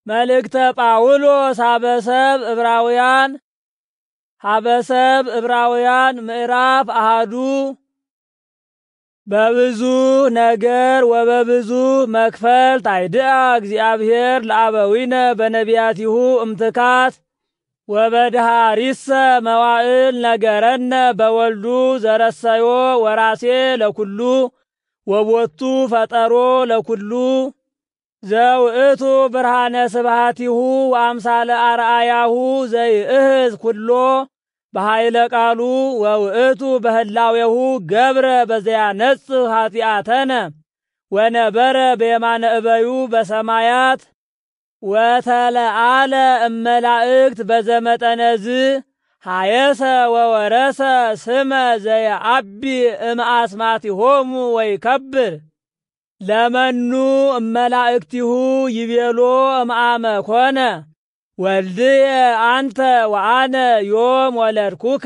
መልእክተ ጳውሎስ ሀበሰብ ዕብራውያን ምዕራፍ አሃዱ በብዙ ነገር ወበብዙ መክፈልት አይድአ እግዚአብሔር ለአበዊነ በነቢያቲሁ እምትካት ወበድሃሪሰ መዋዕል ነገረነ በወልዱ ዘረሰዮ ወራሴ ለኩሉ ወቦቱ ፈጠሮ ለኩሉ ዘውእቱ ብርሃነ ስብሐቲሁ ወአምሳለ አርአያሁ ዘይእህዝ ኩሎ በኃይለ ቃሉ ወውእቱ በህላዌሁ ገብረ በዘያነጽህ ኃጢአተነ ወነበረ በየማነ እበዩ በሰማያት ወተለአለ እመላእክት በዘመጠነዝ ሃየሰ ወወረሰ ስመ ዘየአቢ እምአስማቲሆሙ ወይከብር ለመኑ እመላእክቲሁ ይቤሎ እምአመ ኮነ ወልድየ አንተ ወአነ ዮም ወለድኩከ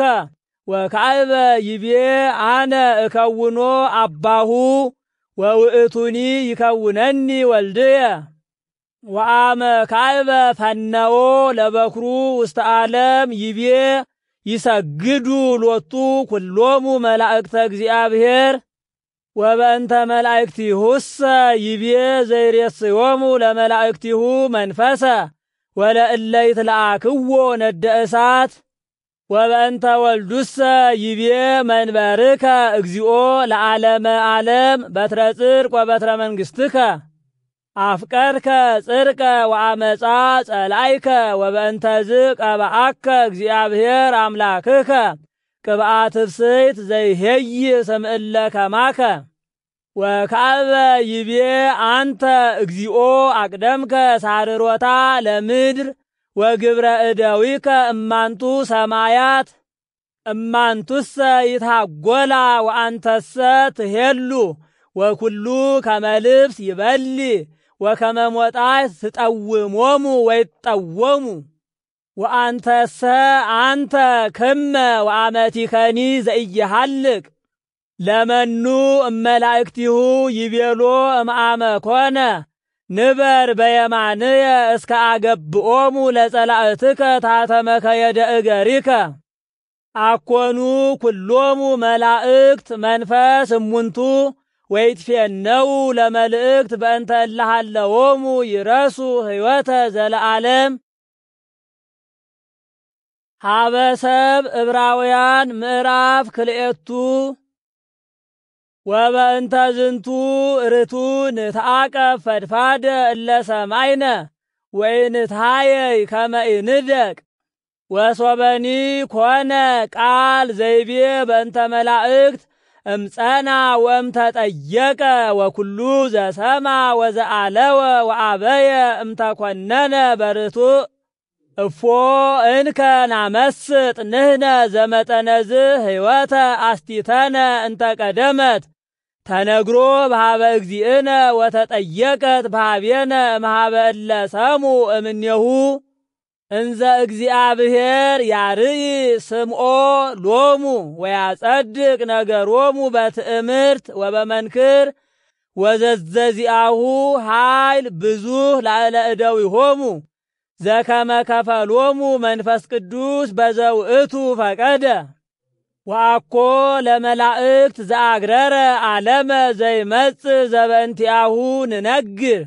ወካዕበ ይቤ አነ እከውኖ አባሁ ወውእቱኒ ይከውነኒ ወልድየ ወአመ ካዕበ ፈነዎ ለበክሩ ውስተ ዓለም ይቤ ይሰግዱ ሎቱ ኩሎሙ መላእክተ እግዚአብሔር ወበእንተ መላእክቲሁሰ ይቤ ዘይሬስዮሙ ለመላእክቲሁ መንፈሰ ወለእለ ይትለአክዎ ነደ እሳት ወበእንተ ወልዱሰ ይቤ መንበርከ እግዚኦ ለዓለመ ዓለም በትረ ጽድቅ ወበትረ መንግሥትከ አፍቀርከ ጽድቀ ወአመፃ ጸላይከ ወበእንተዝ ቀብአከ እግዚአብሔር አምላክከ ቅብአት ብስይት ዘይሄይ ስምዕለ ከማከ ወካዕበ ይቤ አንተ እግዚኦ አቅደምከ ሳርሮታ ለምድር ወግብረ እደዊከ እማንቱ ሰማያት እማንቱሰ ይታጐላ ወአንተሰ ትሄሉ ወኩሉ ከመልብስ ይበሊ ወከመ ሞጣት ትጠውሞሙ ወይጠወሙ ወአንተሰ አንተ ክመ ወአመቲከኒ ዘኢይሃልቅ ለመኑ እመላእክቲሁ ይቤሎ እምአመ ኮነ ንበር በየማንየ እስከ አገብኦሙ ለጸላእትከ ታተመከ የደ እገሪከ አኮኑ ኩሎሙ መላእክት መንፈስ እሙንቱ ወይትፌነው ለመልእክት በእንተ እለሃለዎሙ ይረሱ ሕይወተ ዘለዓለም ሀበሰብ ዕብራውያን ምዕራፍ ክልኤቱ ወበእንተ ዝንቱ ርቱ ንትዓቀብ ፈድፋደ እለ ሰማይነ ወኢንትሃየይ ከመ ኢንደቅ ወሶበኒ ኮነ ቃል ዘይቤ በእንተ መላእክት እምፀና ወእምተጠየቀ ወኩሉ ዘሰማ ወዘአለወ ወአበየ እምተኰነነ በርቱዕ እፎ እንከ ናመስጥ ንሕነ ዘመጠነዝ ሕይወተ አስቲተነ እንተ ቀደመት ተነግሮ በሃበ እግዚእነ ወተጠየቀት በሃቤነ እምሃበ እለ ሰሙ እምኔሁ እንዘ እግዚአብሔር ያርኢ ስምዖ ሎሙ ወያጸድቅ ነገሮሙ በትእምርት ወበመንክር ወዘዘዚአሁ ኃይል ብዙህ ላዕለ እደዊሆሙ ዘከመ ከፈሎሙ መንፈስ ቅዱስ በዘውእቱ ፈቀደ ወአኮ ለመላእክት ዘአግረረ ዓለመ ዘይመጽእ ዘበእንቲአሁ ንነግር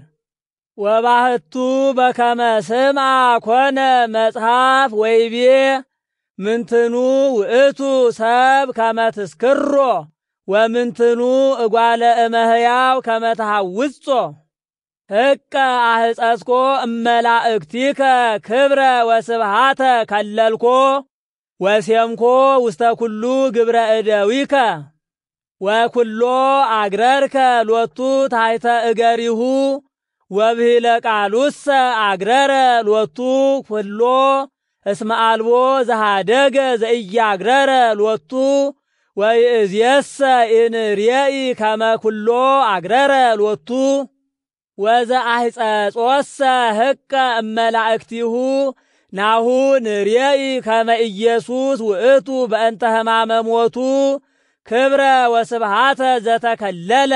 ወባህቱ በከመ ስምዐ ኮነ መጽሐፍ ወይቤ ምንትኑ ውእቱ ሰብ ከመ ትስክሮ ወምንትኑ እጓለ እመሕያው ከመ ተሐውጾ ሕቀ አሕጸጽኮ እመላእክቲከ ክብረ ወስብሃተ ከለልኮ ወሴምኮ ውስተ ኩሉ ግብረ እደዊከ ወኩሎ አግረርከ ሎቱ ታሕተ እገሪሁ ወብሂለ ቃሉሰ አግረረ ሎቱ ኩሎ እስመ አልቦ ዘሃደገ ዘኢያግረረ ሎቱ ወይእዜሰ ኢንርኤኢ ከመ ኩሎ አግረረ ሎቱ ወዘአሕጸጾሰ ሕቀ እመላእክቲሁ ናሁ ንርኤኢ ከመ ኢየሱስ ውእቱ በእንተ ሕማመ ሞቱ ክብረ ወስብሃተ ዘተከለለ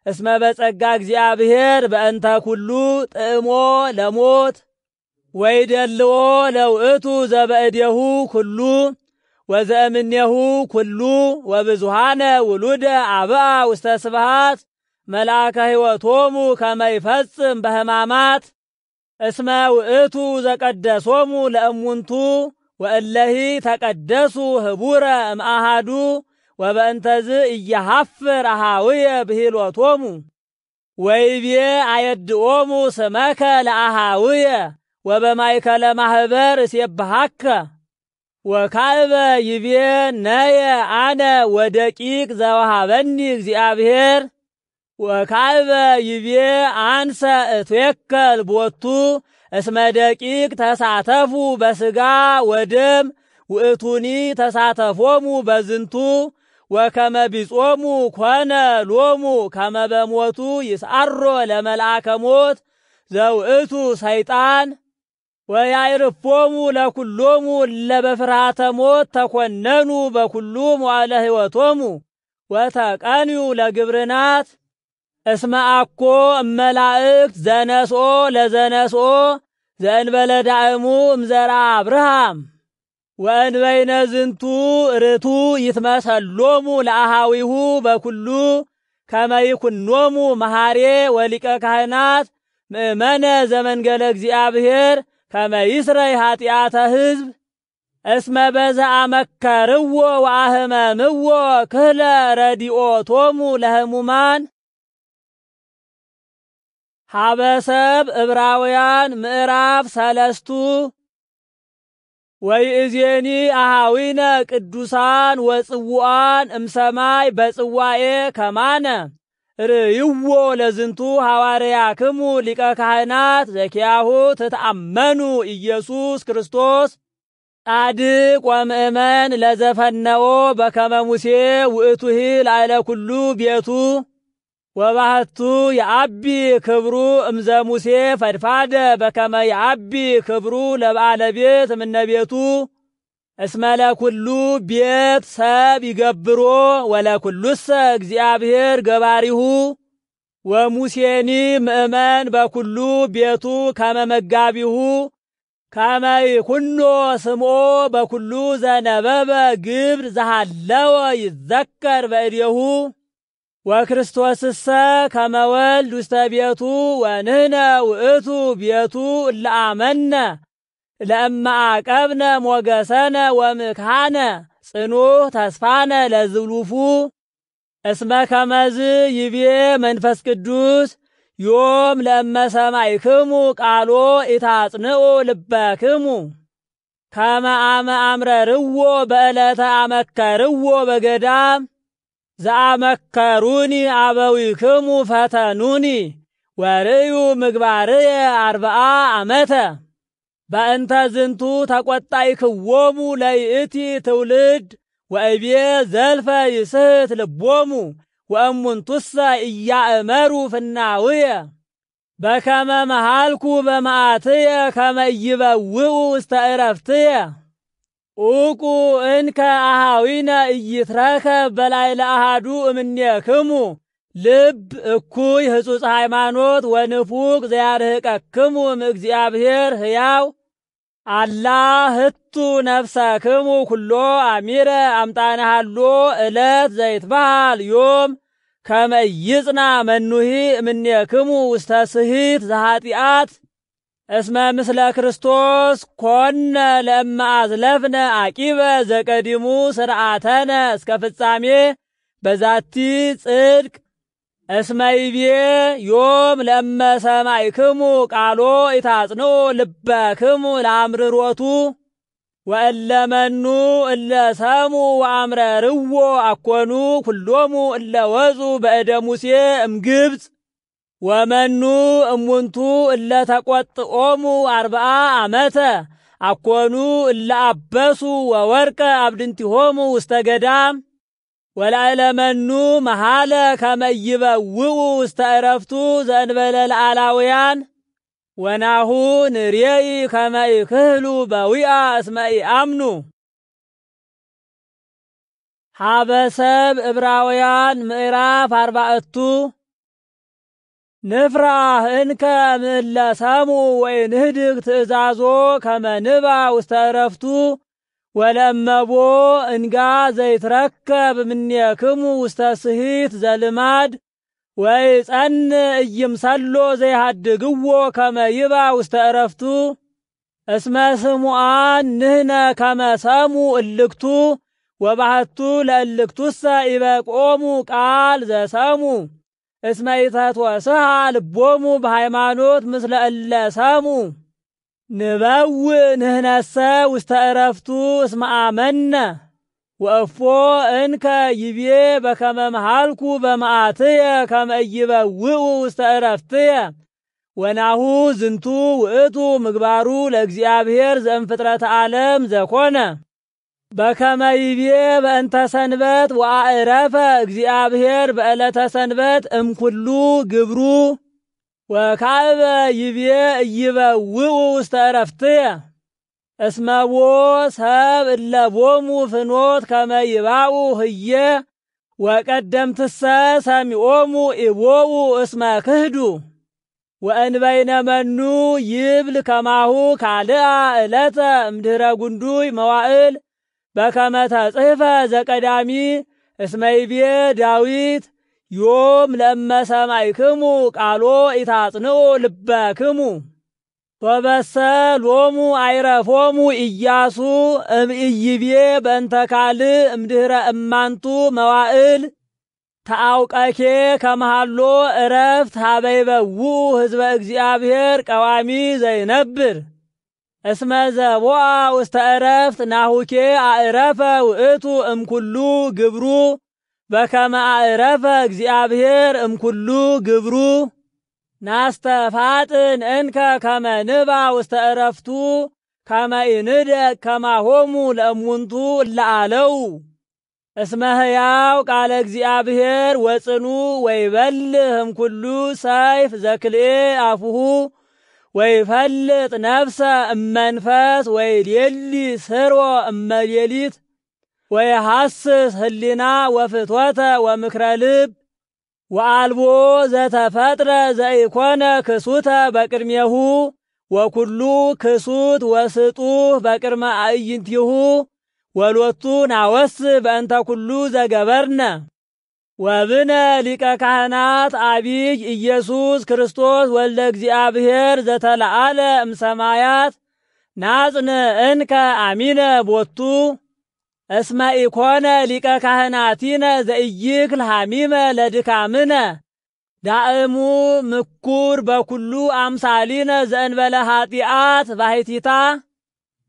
እስመ በጸጋ እግዚአብሔር በእንተ ኩሉ ጥእሞ ለሞት ወይደልዎ ለውእቱ ዘበእዴሁ ኩሉ ወዘእምኔሁ ኩሉ ወብዙሃነ ውሉደ አብአ ውስተ ስብሐት መልአከ ሕይወቶሙ ከመ ይፈጽም በሕማማት እስመ ውእቱ ዘቀደሶሙ ለእሙንቱ ወእለሂ ተቀደሱ ህቡረ እምአሃዱ ወበእንተዝ ኢያሐፍር አሃውየ ብሂሎቶሙ ወይቤ አየድኦሙ ስመከ ለአሃውየ ወበማእከለ ማህበር እሴብሐከ ወካዕበ ይቤ ነየ አነ ወደቂቅ ዘወሃበኒ እግዚአብሔር ወካዕበ ይቤ አንሰ እትዌከል ቦቱ እስመ ደቂቅ ተሳተፉ በሥጋ ወደም ውእቱኒ ተሳተፎሙ በዝንቱ ወከመ ቢጾሙ ኮነ ሎሙ ከመ በሞቱ ይስዓሮ ለመልአከ ሞት ዘውእቱ ሰይጣን ወያዕርፎሙ ለኩሎሙ ለበፍርሃተ ሞት ተኮነኑ በኩሉ መዋዕለ ሕይወቶሙ ወተቀንዩ ለግብርናት እስመ አኮ እመላእክት ዘነስኦ ለዘነስኦ ዘእንበለ ዳእሙ እምዘርአ አብርሃም ወእንበይነ ዝንቱ ርቱ ይትመሰሎሙ ለአሃዊሁ በኩሉ ከመ ይኩኖሙ መሐሬ ወሊቀ ካህናት ምእመነ ዘመንገለ እግዚአብሔር ከመ ይስረይ ኃጢአተ ሕዝብ እስመ በዘአመከርዎ ወአህመምዎ ክህለ ረዲኦቶሙ ለሕሙማን ሀበሰብ ዕብራውያን ምዕራፍ 3 ወይእዜኒ አሃዊነ ቅዱሳን ወጽውዓን እምሰማይ በጽዋኤ ከማነ ርእይዎ ለዝንቱ ሐዋርያክሙ ሊቀ ካህናት ዘኪያሁ ትተአመኑ ኢየሱስ ክርስቶስ ጻድቅ ወምእመን ለዘፈነኦ በከመ ሙሴ ውእቱሂ ላዕለ ኩሉ ቤቱ ወባህቱ የአቢ ክብሩ እምዘ ሙሴ ፈድፋደ በከመ የአቢ ክብሩ ለባለቤት እምነቤቱ እስመ ለኩሉ ቤት ሰብ ይገብሮ ወለኩሉሰ እግዚአብሔር ገባሪሁ ወሙሴኒ ምእመን በኩሉ ቤቱ ከመ መጋቢሁ ከመ ይኩኖ ስምዖ በኩሉ ዘነበበ ግብር ዘሃለወ ይዘከር በእዴሁ ወክርስቶስሰ ከመ ወልድ ውስተ ቤቱ ወንህነ ውእቱ ቤቱ እለአመነ ለእመ አቀብነ ሞገሰነ ወምክሃነ ጽኑዕ ተስፋነ ለዝሉፉ እስመ ከመዝ ይቤ መንፈስ ቅዱስ ዮም ለእመ ሰማዕክሙ ቃሎ ኢታጽንዑ ልበክሙ ከመ አመ አምረርዎ በዕለተ አመከርዎ በገዳም ዘአመከሩኒ አበዊክሙ ፈተኑኒ ወርእዩ ምግባርየ 40 ዓመተ በእንተ ዝንቱ ተቈጣይክዎሙ ለይእቲ ትውልድ ወእቤ ዘልፈ ይስሕት ልቦሙ ወእሙንቱሰ ኢያእመሩ ፍናውየ በከመ መሃልኩ በመዓትየ ከመ ኢይበውኡ ውስተ ዕረፍትየ ኡቁ እንከ አሃዊነ ኢይትረከብ በላዕለ አሐዱ እምኔክሙ ልብ እኩይ ህጹጽ ሃይማኖት ወንፉቅ ዘያርህቀክሙ እምእግዚአብሔር ሕያው አላ ህቱ ነፍሰክሙ ኩሎ አሚረ አምጣነሃሎ ዕለት ዘይትበሃል ዮም ከመ ይጽና መኑሂ እምኔክሙ ውስተ ስሂት ዘኃጢአት እስመ ምስለ ክርስቶስ ኮነ ለእመ አዝለፍነ አቂበ ዘቀዲሙ ስርዓተነ እስከ ፍጻሜ በዛቲ ጽድቅ እስመ ይቤ ዮም ለእመ ሰማዕክሙ ቃሎ ኢታጽንዑ ልበክሙ ለአምርሮቱ ወእለመኑ እለ ሰሙ ወአምረርዎ አኮኑ ኩሎሙ እለ ወፁ በእደ ሙሴ እምግብፅ ወመኑ እሙንቱ እለ ተቈጥኦሙ 40 ዓመተ አኮኑ እለ አበሱ ወወርቀ አብድንቲሆሙ ውስተ ገዳም ወላዕለመኑ መሃለ ከመ ይበውኡ ውስተ ዕረፍቱ ዘእንበለ ለአላውያን ወናሁ ንሬኢ ከመ ይክህሉ በዊአ እስመ ኢአምኑ ሀበሰብ ዕብራውያን ምዕራፍ 4 ንፍራህ እንከ ምእለ ሰሙ ወይንህድግ ትእዛዞ ከመ ንባእ ውስተ ዕረፍቱ ወለእመቦ እንጋ ዘይትረከብ እምኔክሙ ውስተ ስሂት ዘልማድ ወይጸንዕ ኢይምሰሎ ዘይሃድግዎ ከመ ይባእ ውስተ ዕረፍቱ እስመ ስሙዓን ንሕነ ከመ ሰምዑ እልክቱ ወባሕቱ ለእልክቱሰ ኢበቅዖሙ ቃል ዘሰምዑ እስመ ኢተትወስሐ ልቦሙ በሃይማኖት ምስለ እለ ሰምዑ ንበውእ ንሕነሰ ውስተ ዕረፍቱ እስመ አመነ ወእፎ እንከ ይቤ በከመ መሃልኩ በመዓትየ ከመ ኢይበውኡ ውስተ ዕረፍትየ ወናሁ ዝንቱ ውእቱ ምግባሩ ለእግዚአብሔር ዘእምፍጥረተ ዓለም ዘኮነ በከመ ይቤ በእንተ ሰንበት ወአዕረፈ እግዚአብሔር በዕለተ ሰንበት እምኩሉ ግብሩ ወካዕበ ይቤ ኢይበውኡ ውስተ ዕረፍትየ እስመቦ ሰብ እለቦሙ ፍኖት ከመ ይባኡ ህየ ወቀደምትሰ ሰሚዖሙ ኢቦኡ እስመ ክህዱ ወእንበይነ መኑ ይብል ከማሁ ካልአ ዕለተ እምድኅረ ጉንዱይ መዋዕል በከመ ተጽሕፈ ዘቀዳሚ እስመ ይቤ ዳዊት ዮም ለእመ ሰማዕክሙ ቃሎ ኢታጽንዑ ልበክሙ ወበሰ ሎሙ አይረፎሙ ኢያሱ እምኢይቤ በእንተ ካልእ እምድኅረ እማንቱ መዋዕል ተአውቀኬ ከመሃሎ ዕረፍት ሀበ ይበውኡ ሕዝበ እግዚአብሔር ቀዋሚ ዘይነብር እስመ ዘቦአ ውስተ ዕረፍት ናሁኬ አዕረፈ ውእቱ እምኩሉ ግብሩ በከመ አዕረፈ እግዚአብሔር እምኩሉ ግብሩ ናስተፋጥን እንከ ከመ ንባእ ውስተ ዕረፍቱ ከመ ኢንደቅ ከማሆሙ ለእሙንቱ እለ አለው እስመ ሕያው ቃለ እግዚአብሔር ወጽኑ ወይበልዕ እምኩሉ ሰይፍ ዘክልኤ አፉሁ ወይፈልጥ ነፍሰ እመንፈስ ወይሌሊ ስርወ እመሌሊት ወይሐስስ ህሊና ወፍትወተ ወምክረ ልብ ወአልቦ ዘተፈጥረ ዘኢኮነ ክሱተ በቅድሜሁ ወኩሉ ክሱት ወስጡህ በቅድመ አዕይንቲሁ ወሎቱ ናወስእ በእንተ ኩሉ ዘገበርነ ወብነ ሊቀ ካህናት አቢይ ኢየሱስ ክርስቶስ ወልደ እግዚአብሔር ዘተለዓለ እምሰማያት ናጽንዕ እንከ አሚነ ቦቱ እስመ ኢኮነ ሊቀ ካህናቲነ ዘኢይክል ሐሚመ ለድካምነ ዳእሙ ምኩር በኩሉ አምሳሊነ ዘእንበለ ኃጢአት ባሕቲታ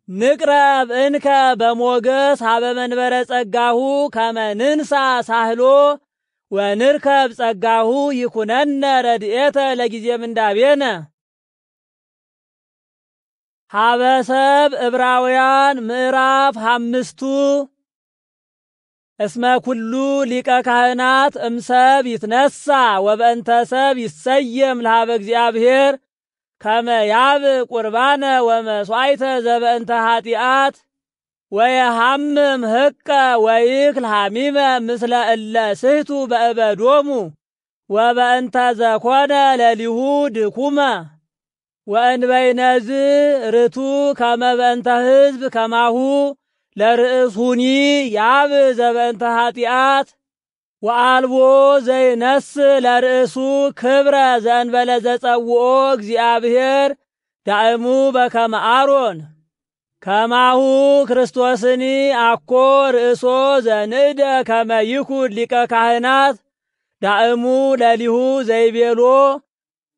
ንቅረብ እንከ በሞገስ ሀበ መንበረ ጸጋሁ ከመ ንንሣ ሳህሎ ወንርከብ ጸጋሁ ይኩነነ ረድኤተ ለጊዜ ምንዳቤነ ሀበ ሰብ ዕብራውያን ምዕራፍ 5 እስመ ኩሉ ሊቀ ካህናት እምሰብ ይትነሣ ወበእንተ ሰብ ይሰየም ለሀበ እግዚአብሔር ከመ ያብእ ቁርባነ ወመሥዋዕተ ዘበእንተ ኃጢአት ወየሐምም ሕቀ ወይክል ሐሚመ ምስለ እለ ስሕቱ በእበዶሙ ወበእንተ ዘኮነ ለሊሁ ድኩመ ወእንበይነዝ ርቱ ከመ በእንተ ሕዝብ ከማሁ ለርእሱኒ ያብእ ዘበእንተ ኃጢአት ወአልቦ ዘይነስእ ለርእሱ ክብረ ዘእንበለ ዘጸውኦ እግዚአብሔር ዳእሙ በከመ አሮን ከማሁ ክርስቶስኒ አኮ ርእሶ ዘንእደ ከመ ይኩን ሊቀ ካህናት ዳእሙ ለሊሁ ዘይቤሎ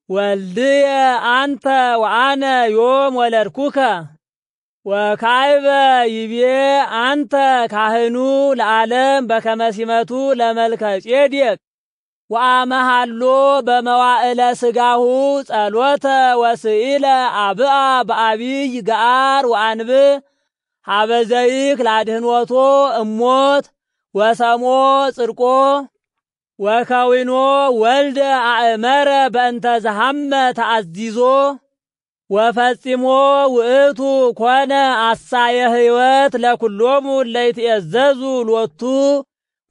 ወልድየ አንተ ወአነ ዮም ወለድኩከ ወካዕበ ይቤ አንተ ካህኑ ለዓለም በከመ ሲመቱ ለመልከ ጼዴቅ ወአመሃሎ በመዋዕለ ሥጋሁ ጸሎተ ወስኢለ አብአ በአቢይ ገአር ወአንብዕ ሀበ ዘይክል አድኅኖቶ እሞት ወሰሞ ጽድቆ ወከዊኖ ወልደ አእመረ በእንተ ዘሐመ ተአዚዞ ወፈጺሞ ውእቱ ኮነ አሳየ ሕይወት ለኩሎሙ እለ ይትእዘዙ ሎቱ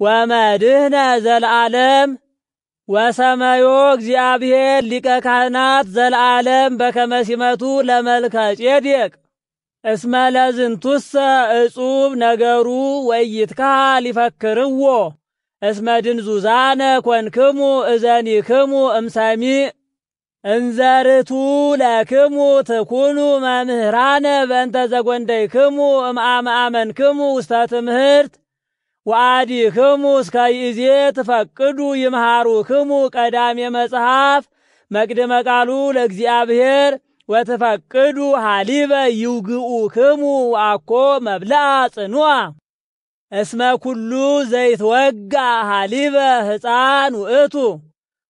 ወመድኅነ ዘለዓለም ወሰመዮ እግዚአብሔር ሊቀ ካህናት ዘለዓለም በከመ ሲመቱ ለመልከ ጼዴቅ እስመ ለዝንቱሰ እጹብ ነገሩ ወኢይትከሀል ይፈክርዎ እስመ ድንዙዛነ ኮንክሙ እዘኒክሙ እምሰሚዕ እንዘርቱ ለክሙ ትኩኑ መምህራነ በእንተ ዘጐንደይክሙ እምአመ አመንክሙ ውስተ ትምህርት ወአዲክሙ እስከ ይእዜ ትፈቅዱ ይምሃሩክሙ ቀዳሜ መጽሐፍ መቅድመ ቃሉ ለእግዚአብሔር ወትፈቅዱ ሀሊበ ይውግኡክሙ ወአኮ መብልዐ ጽኑዓ እስመ ኩሉ ዘይትወጋ ሀሊበ ሕፃን ውእቱ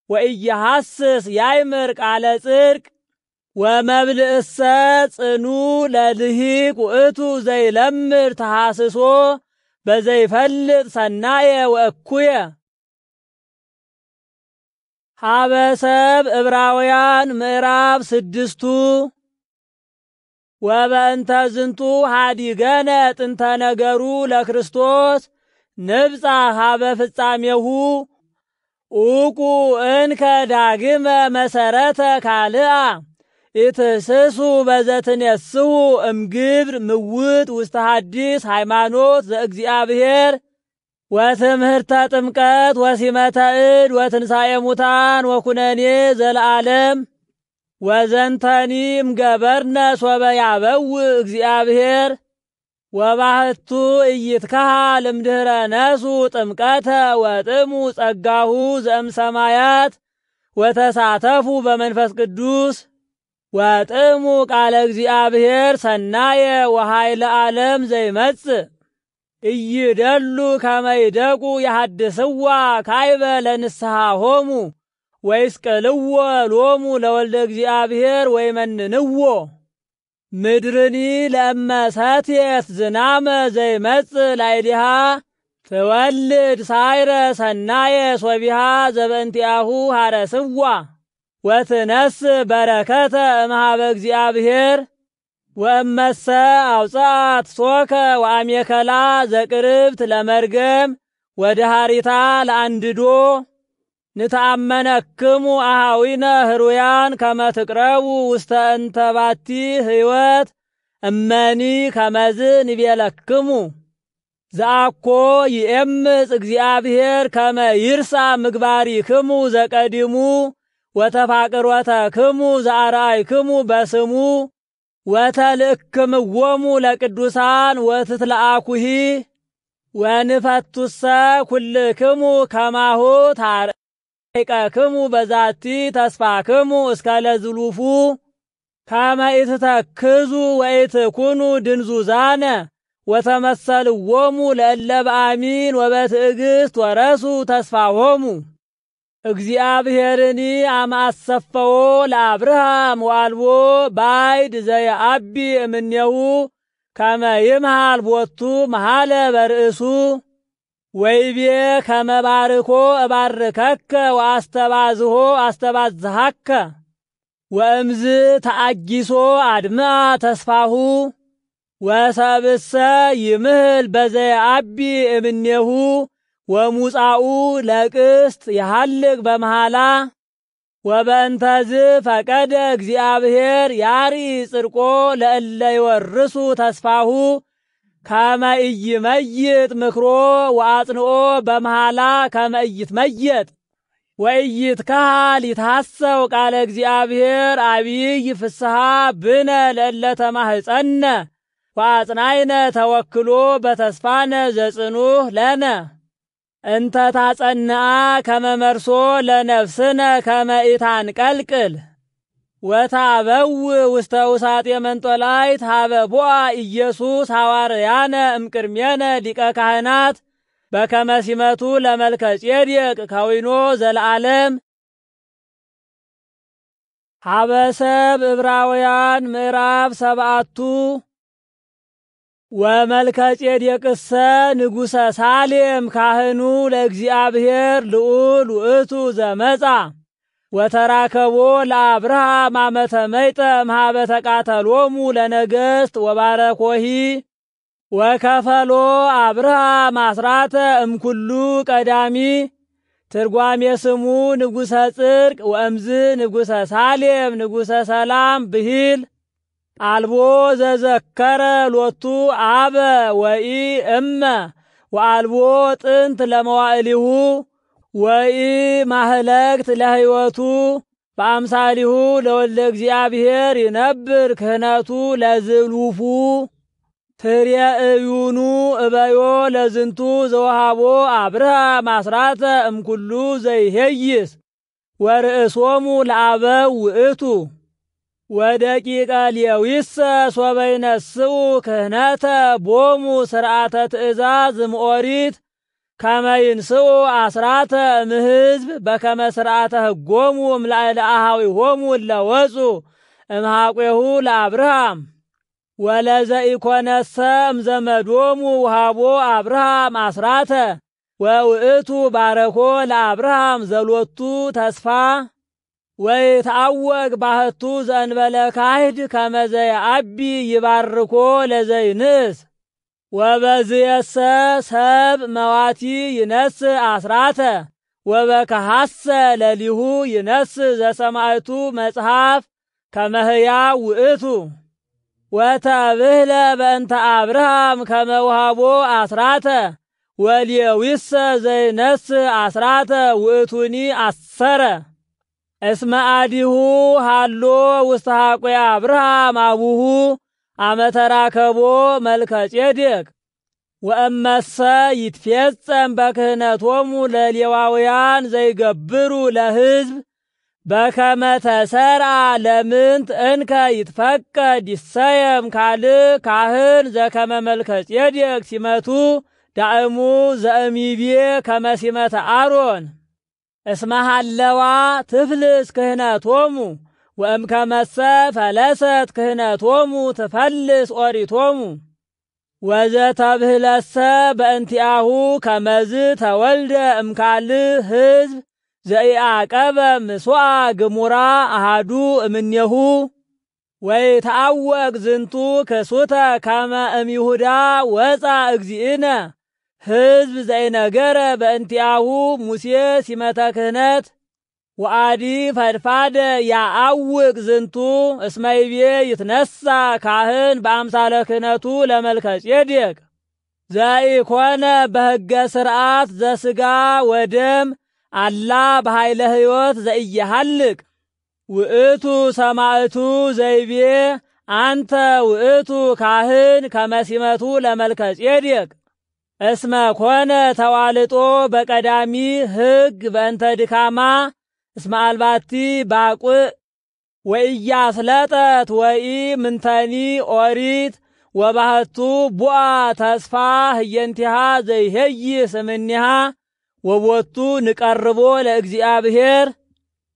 ወኢየሐስስ ያይምር ቃለ ጽድቅ ወመብልዕሰ ጽኑ ለልሂቅ ውእቱ ዘይለምር ተሐስሶ በዘይፈልጥ ሰናየ ወእኩየ። ሀበሰብ ዕብራውያን ምዕራፍ 6 ወበእንተ ዝንቱ ሀዲገነ ጥንተ ነገሩ ለክርስቶስ ንብጻ ሀበ ፍጻሜሁ ኡቁ እንከ ዳግመ መሰረተ ካልአ ኢትስሱ በዘትኔስሑ እምግብር ምውት ውስተ ሐዲስ ሃይማኖት ዘእግዚአብሔር ወትምህርተ ጥምቀት ወሲመተ እድ ወትንሣኤ ሙታን ወኩነኔ ዘለዓለም ወዘንተኒ እምገበርነ ሶበ ያበውእ እግዚአብሔር ወባሕቱ ኢይትከሀል እምድኅረ ነሱ ጥምቀተ ወጥሙ ጸጋሁ ዘእምሰማያት ወተሳተፉ በመንፈስ ቅዱስ ወጥሙ ቃለ እግዚአብሔር ሰናየ ወኃይለ ዓለም ዘይመጽእ ኢይደሉ ከመ ይደቁ የሐድስዋ ካይበ ለንስሐሆሙ ወይስቅልዎ ሎሙ ለወልደ እግዚአብሔር ወይመንንዎ ምድርኒ ለእመ ሰትየት ዝናመ ዘይመጽእ ላዕሌሃ ትወልድ ሳይረ ሰናየ ሶቢሃ ዘበእንቲአሁ ሐረስዋ ወትነስእ በረከተ እምኀበ እግዚአብሔር ወእመሰ አውፅአት ሶከ ወአሜከላ ዘቅርብት ለመርገም ወድሃሪታ ለአንድዶ ንተአመነክሙ አኀዊነ ህሩያን ከመ ትቅረቡ ውስተ እንተ ባቲ ሕይወት እመኒ ከመዝ ንቤለክሙ ዘአኮ ይእምፅ እግዚአብሔር ከመ ይርሳ ምግባሪክሙ ዘቀዲሙ ወተፋቅሮተክሙ ዘአርአይክሙ በስሙ ወተልእክምዎሙ ለቅዱሳን ወትትለአኩሂ ወንፈቱሰ ኩልክሙ ከማሁ ታርቀክሙ በዛቲ ተስፋክሙ እስከ ለዝሉፉ ከመ ኢትተክዙ ወኢትኩኑ ድንዙዛነ ወተመሰልዎሙ ለእለ በአሚን ወበትዕግሥት ወረሱ ተስፋሆሙ እግዚአብሔርኒ አማሰፈዎ ለአብርሃም ወአልቦ ባይድ ዘየአቢ እምኔሁ ከመ ይምሃል ቦቱ መሃለ በርእሱ ወይቤ ከመ ባርኮ እባርከከ ወአስተባዝሆ አስተባዝሃከ ወእምዝ ተአጊሶ አድምአ ተስፋሁ ወሰብእሰ ይምህል በዘየአቢ እምኔሁ ወሙጻኡ ለቅስት የሐልቅ በመሃላ ወበእንተዝ ፈቀደ እግዚአብሔር ያሪ ጽድቆ ለእለ ይወርሱ ተስፋሁ ከመ ኢይመይጥ ምክሮ ወአጽንኦ በመሃላ ከመ ኢይትመየጥ ወኢይትከሀል ይትሐሰው ቃለ እግዚአብሔር አቢይ ፍስሐ ብነ ለእለ ተማህፀነ ወአጽናይነ ተወክሎ በተስፋነ ዘጽኑህ ለነ እንተ ታጸንአ ከመ መርሶ ለነፍስነ ከመ ኢታንቀልቅል ወታበው ውስተ ውሳጤ መንጦላይት ሀበ ቦአ ኢየሱስ ሐዋርያነ እምቅድሜነ ሊቀ ካህናት በከመ ሲመቱ ለመልከ ጼዴቅ ከዊኖ ዘለዓለም። ሀበሰብ ዕብራውያን ምዕራፍ 7 ወመልከ ጼዴቅሰ ንጉሠ ሳሌም ካህኑ ለእግዚአብሔር ልዑል ውእቱ ዘመጻ ወተራከቦ ለአብርሃም አመተ መይጠ እምኀበ ተቃተሎሙ ለነገሥት ወባረኮሂ ወከፈሎ አብርሃም አስራተ እምኩሉ ቀዳሚ ትርጓሜ ስሙ ንጉሠ ጽድቅ ወእምዝ ንጉሠ ሳሌም ንጉሠ ሰላም ብሂል አልቦ ዘዘከረ ሎቱ አበ ወኢ እመ ወአልቦ ጥንት ለመዋዕሊሁ ወኢ ማህለክት ለሕይወቱ በአምሳሊሁ ለወልደ እግዚአብሔር ይነብር ክህነቱ ለዝሉፉ ትርየእዩኑ እበዮ ለዝንቱ ዘወሃቦ አብርሃም አስራተ እምኩሉ ዘይሄይስ ወርእሶሙ ለአበው ውእቱ ወደቂቀ ሌዊሰ ሶበ ይነስኡ ክህነተ ቦሙ ስርዓተ ትእዛዝ እምኦሪት ከመ ይንስኡ አስራተ እምሕዝብ በከመ ስርዓተ ሕጎሙ እምላዕለ አኀዊሆሙ እለ ወፁ እምሃቄሁ ለአብርሃም ወለዘኢኮነሰ እምዘመዶሙ ውሃቦ አብርሃም አስራተ ወውእቱ ባረኮ ለአብርሃም ዘሎቱ ተስፋ ወይትዐወቅ ባህቱ ዘእንበለ ካህድ ከመ ዘየዐቢ ይባርኮ ለዘይንስ ወበዝየሰ ሰብ መዋቲ ይነስእ አስራተ ወበከሐሰ ለሊሁ ይነስእ ዘሰማዕቱ መጽሐፍ ከመ ሕያው ውእቱ ወተብህለ በእንተ አብርሃም ከመ ውሃቦ አስራተ ወሌዊሰ ዘይነስእ አስራተ ውእቱኒ አሰረ እስመ አዲሁ ሃሎ ውስተ ሐቆየ አብርሃም አቡሁ አመ ተራከቦ መልከ ጼዴቅ ወእመሰ ይትፌጸም በክህነቶሙ ለሌዋውያን ዘይገብሩ ለሕዝብ በከመ ተሰርዓ ለምንት እንከ ይትፈቀድ ይሰየም ካልእ ካህን ዘከመ መልከ ጼዴቅ ሲመቱ ዳእሙ ዘእሚቤ ከመ ሲመተ አሮን እስመ ሃለዋ ትፍልስ ክህነቶሙ ወእምከመሰ ፈለሰት ክህነቶሙ ትፈልስ ኦሪቶሙ ወዘተብህለሰ በእንቲአሁ ከመዝ ተወልደ እምካልእ ሕዝብ ዘኢዐቀበ ምስዋ ግሙራ አሃዱ እምኔሁ ወይትዐወቅ ዝንቱ ክሱተ ከመ እምይሁዳ ወፃ እግዚእነ ሕዝብ ዘይነገረ በእንቲአሁ ሙሴ ሲመተ ክህነት ወአዲ ፈድፋደ ያዐውቅ ዝንቱ እስመ ይቤ ይትነሣ ካህን በአምሳለ ክህነቱ ለመልከ ጼዴቅ ዘኢኮነ በሕገ ሥርዓት ዘሥጋ ወደም አላ በኃይለ ሕይወት ዘኢየሐልቅ ውእቱ ሰማዕቱ ዘይቤ አንተ ውእቱ ካህን ከመ ሲመቱ ለመልከ ጼዴቅ እስመ ኮነ ተዋልጦ በቀዳሚ ሕግ በእንተ ድካማ እስመ አልባቲ ባቁዕ ወኢያስለጠት ወኢ ምንተኒ ኦሪት ወባህቱ ቡአ ተስፋ ህየንቲሃ ዘይሄይስ እምኔሃ ወቦቱ ንቀርቦ ለእግዚአብሔር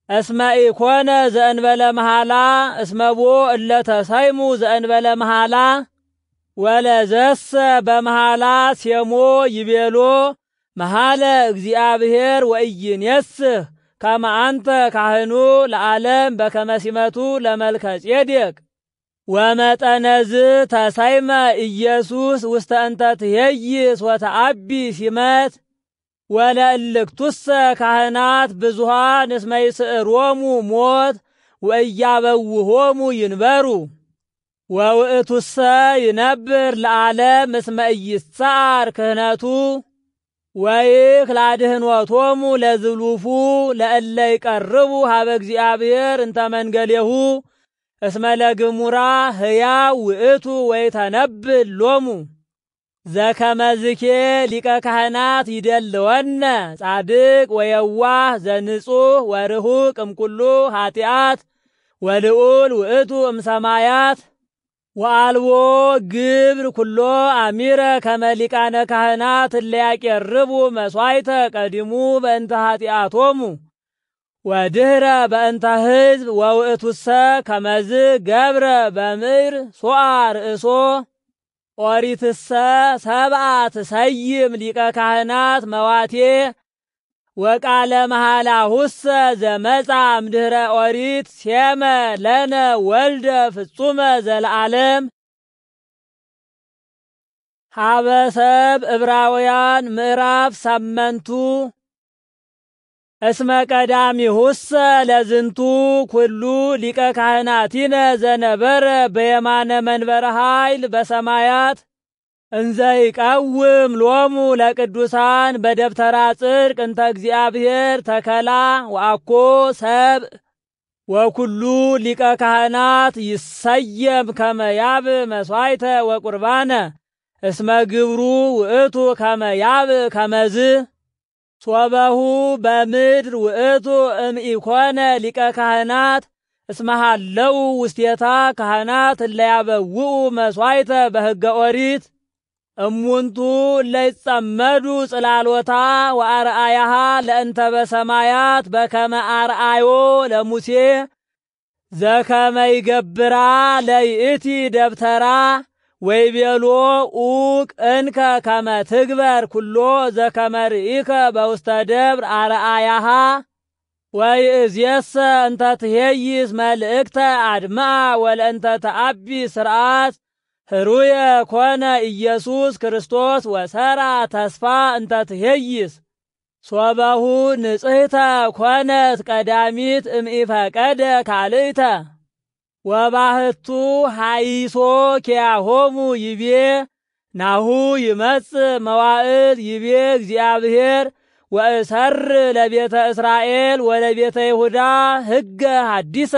እስመ ኢኮነ ዘእንበለ መሃላ እስመቦ እለ ተሰይሙ ዘእንበለ መሃላ ወለዘሰ በመሃላ ሴሞ ይቤሎ መሃለ እግዚአብሔር ወኢይኔስህ ከመ አንተ ካህኑ ለዓለም በከመ ሲመቱ ለመልከ ጼዴቅ ወመጠነዝ ተሰይመ ኢየሱስ ውስተ እንተ ትሄይስ ወተዐቢ ሲመት ወለእልክቱሰ ካህናት ብዙኃን እስመ ይስዕሮሙ ሞት ወኢያበውሆሙ ይንበሩ ወውእቱሰ ይነብር ለዓለም እስመ ኢይትሰዓር ክህነቱ ወይክላድህኖቶሙ ለዝሉፉ ለእለ ይቀርቡ ሀበ እግዚአብሔር እንተ መንገሌሁ እስመ ለግሙራ ሕያው ውእቱ ወይተነብል ሎሙ ዘከመዝኬ ሊቀ ካህናት ይደልወነ ጻድቅ ወየዋህ ዘንጹህ ወርሁቅ እምኩሉ ኃጢአት ወልዑል ውእቱ እምሰማያት ወአልቦ ግብር ኩሎ አሚረ ከመ ሊቃነ ካህናት እለ ያቄርቡ መሥዋዕተ ቀዲሙ በእንተ ኃጢአቶሙ ወድኅረ በእንተ ሕዝብ ወውእቱሰ ከመዝ ገብረ በምድር ሶአ ርእሶ ኦሪትሰ ሰብአ ትሰይም ሊቀ ካህናት መዋቴ ወቃለ መሃላሁሰ ዘመጻ እምድኅረ ኦሪት ሴመ ለነ ወልደ ፍጹመ ዘለዓለም ሀበ ሰብ ዕብራውያን ምዕራፍ 8 እስመ ቀዳሚሁሰ ለዝንቱ ኩሉ ሊቀ ካህናቲነ ዘነበረ በየማነ መንበረ ኃይል በሰማያት እንዘ ይቀውም ሎሙ ለቅዱሳን በደብተራ ጽድቅ እንተ እግዚአብሔር ተከላ ወአኮ ሰብእ ወኩሉ ሊቀ ካህናት ይሰየም ከመ ያብ መስዋዕተ ወቁርባነ እስመ ግብሩ ውእቱ ከመ ያብ ከመዝ ሶበሁ በምድር ውእቱ እምኢኮነ ሊቀ ካህናት እስመ ሃለው ውስቴታ ካህናት እለያበውኡ መስዋዕተ በሕገ ኦሪት እሙንቱ ለይጸመዱ ጽላሎታ ወአርአያሃ ለእንተ በሰማያት በከመ አርአዮ ለሙሴ ዘከመ ይገብራ ለይእቲ ደብተራ ወይቤሎ ኡቅ እንከ ከመ ትግበር ኩሎ ዘከመ ርኢከ በውስተ ደብር አርአያሃ ወይእዜሰ እንተ ትሄይስ መልእክተ አድምአ ወለእንተ ተአቢ ስርዓት ህሩየ ኮነ ኢየሱስ ክርስቶስ ወሰራ ተስፋ እንተ ትሄይስ ሶበሁ ንጽሕተ ኮነት ቀዳሚት እምኢፈቀደ ካልእተ ወባህቱ ሃይሶ ኪያሆሙ ይቤ ናሁ ይመጽእ መዋዕል ይቤ እግዚአብሔር ወእሰር ለቤተ እስራኤል ወለቤተ ይሁዳ ሕገ ሐዲሰ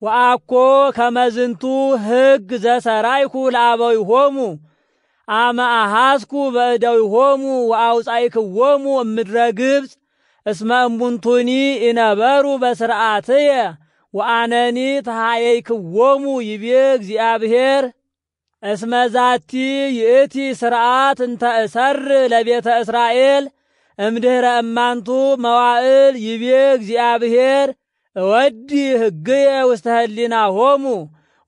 ወአኮ ከመዝንቱ ሕግ ዘሰራይኩ ለአበዊሆሙ አመ አሐስኩ በእደዊሆሙ ወአውጻእክዎሙ እምድረ ግብፅ እስመ እሙንቱኒ ይነበሩ በስርዓትየ ወአነኒ ተሃየይክዎሙ ይቤ እግዚአብሔር እስመ ዛቲ ይእቲ ስርዓት እንተ እሰር ለቤተ እስራኤል እምድኅረ እማንቱ መዋዕል ይቤ እግዚአብሔር እወዲ ሕግየ ውስተ ህሊናሆሙ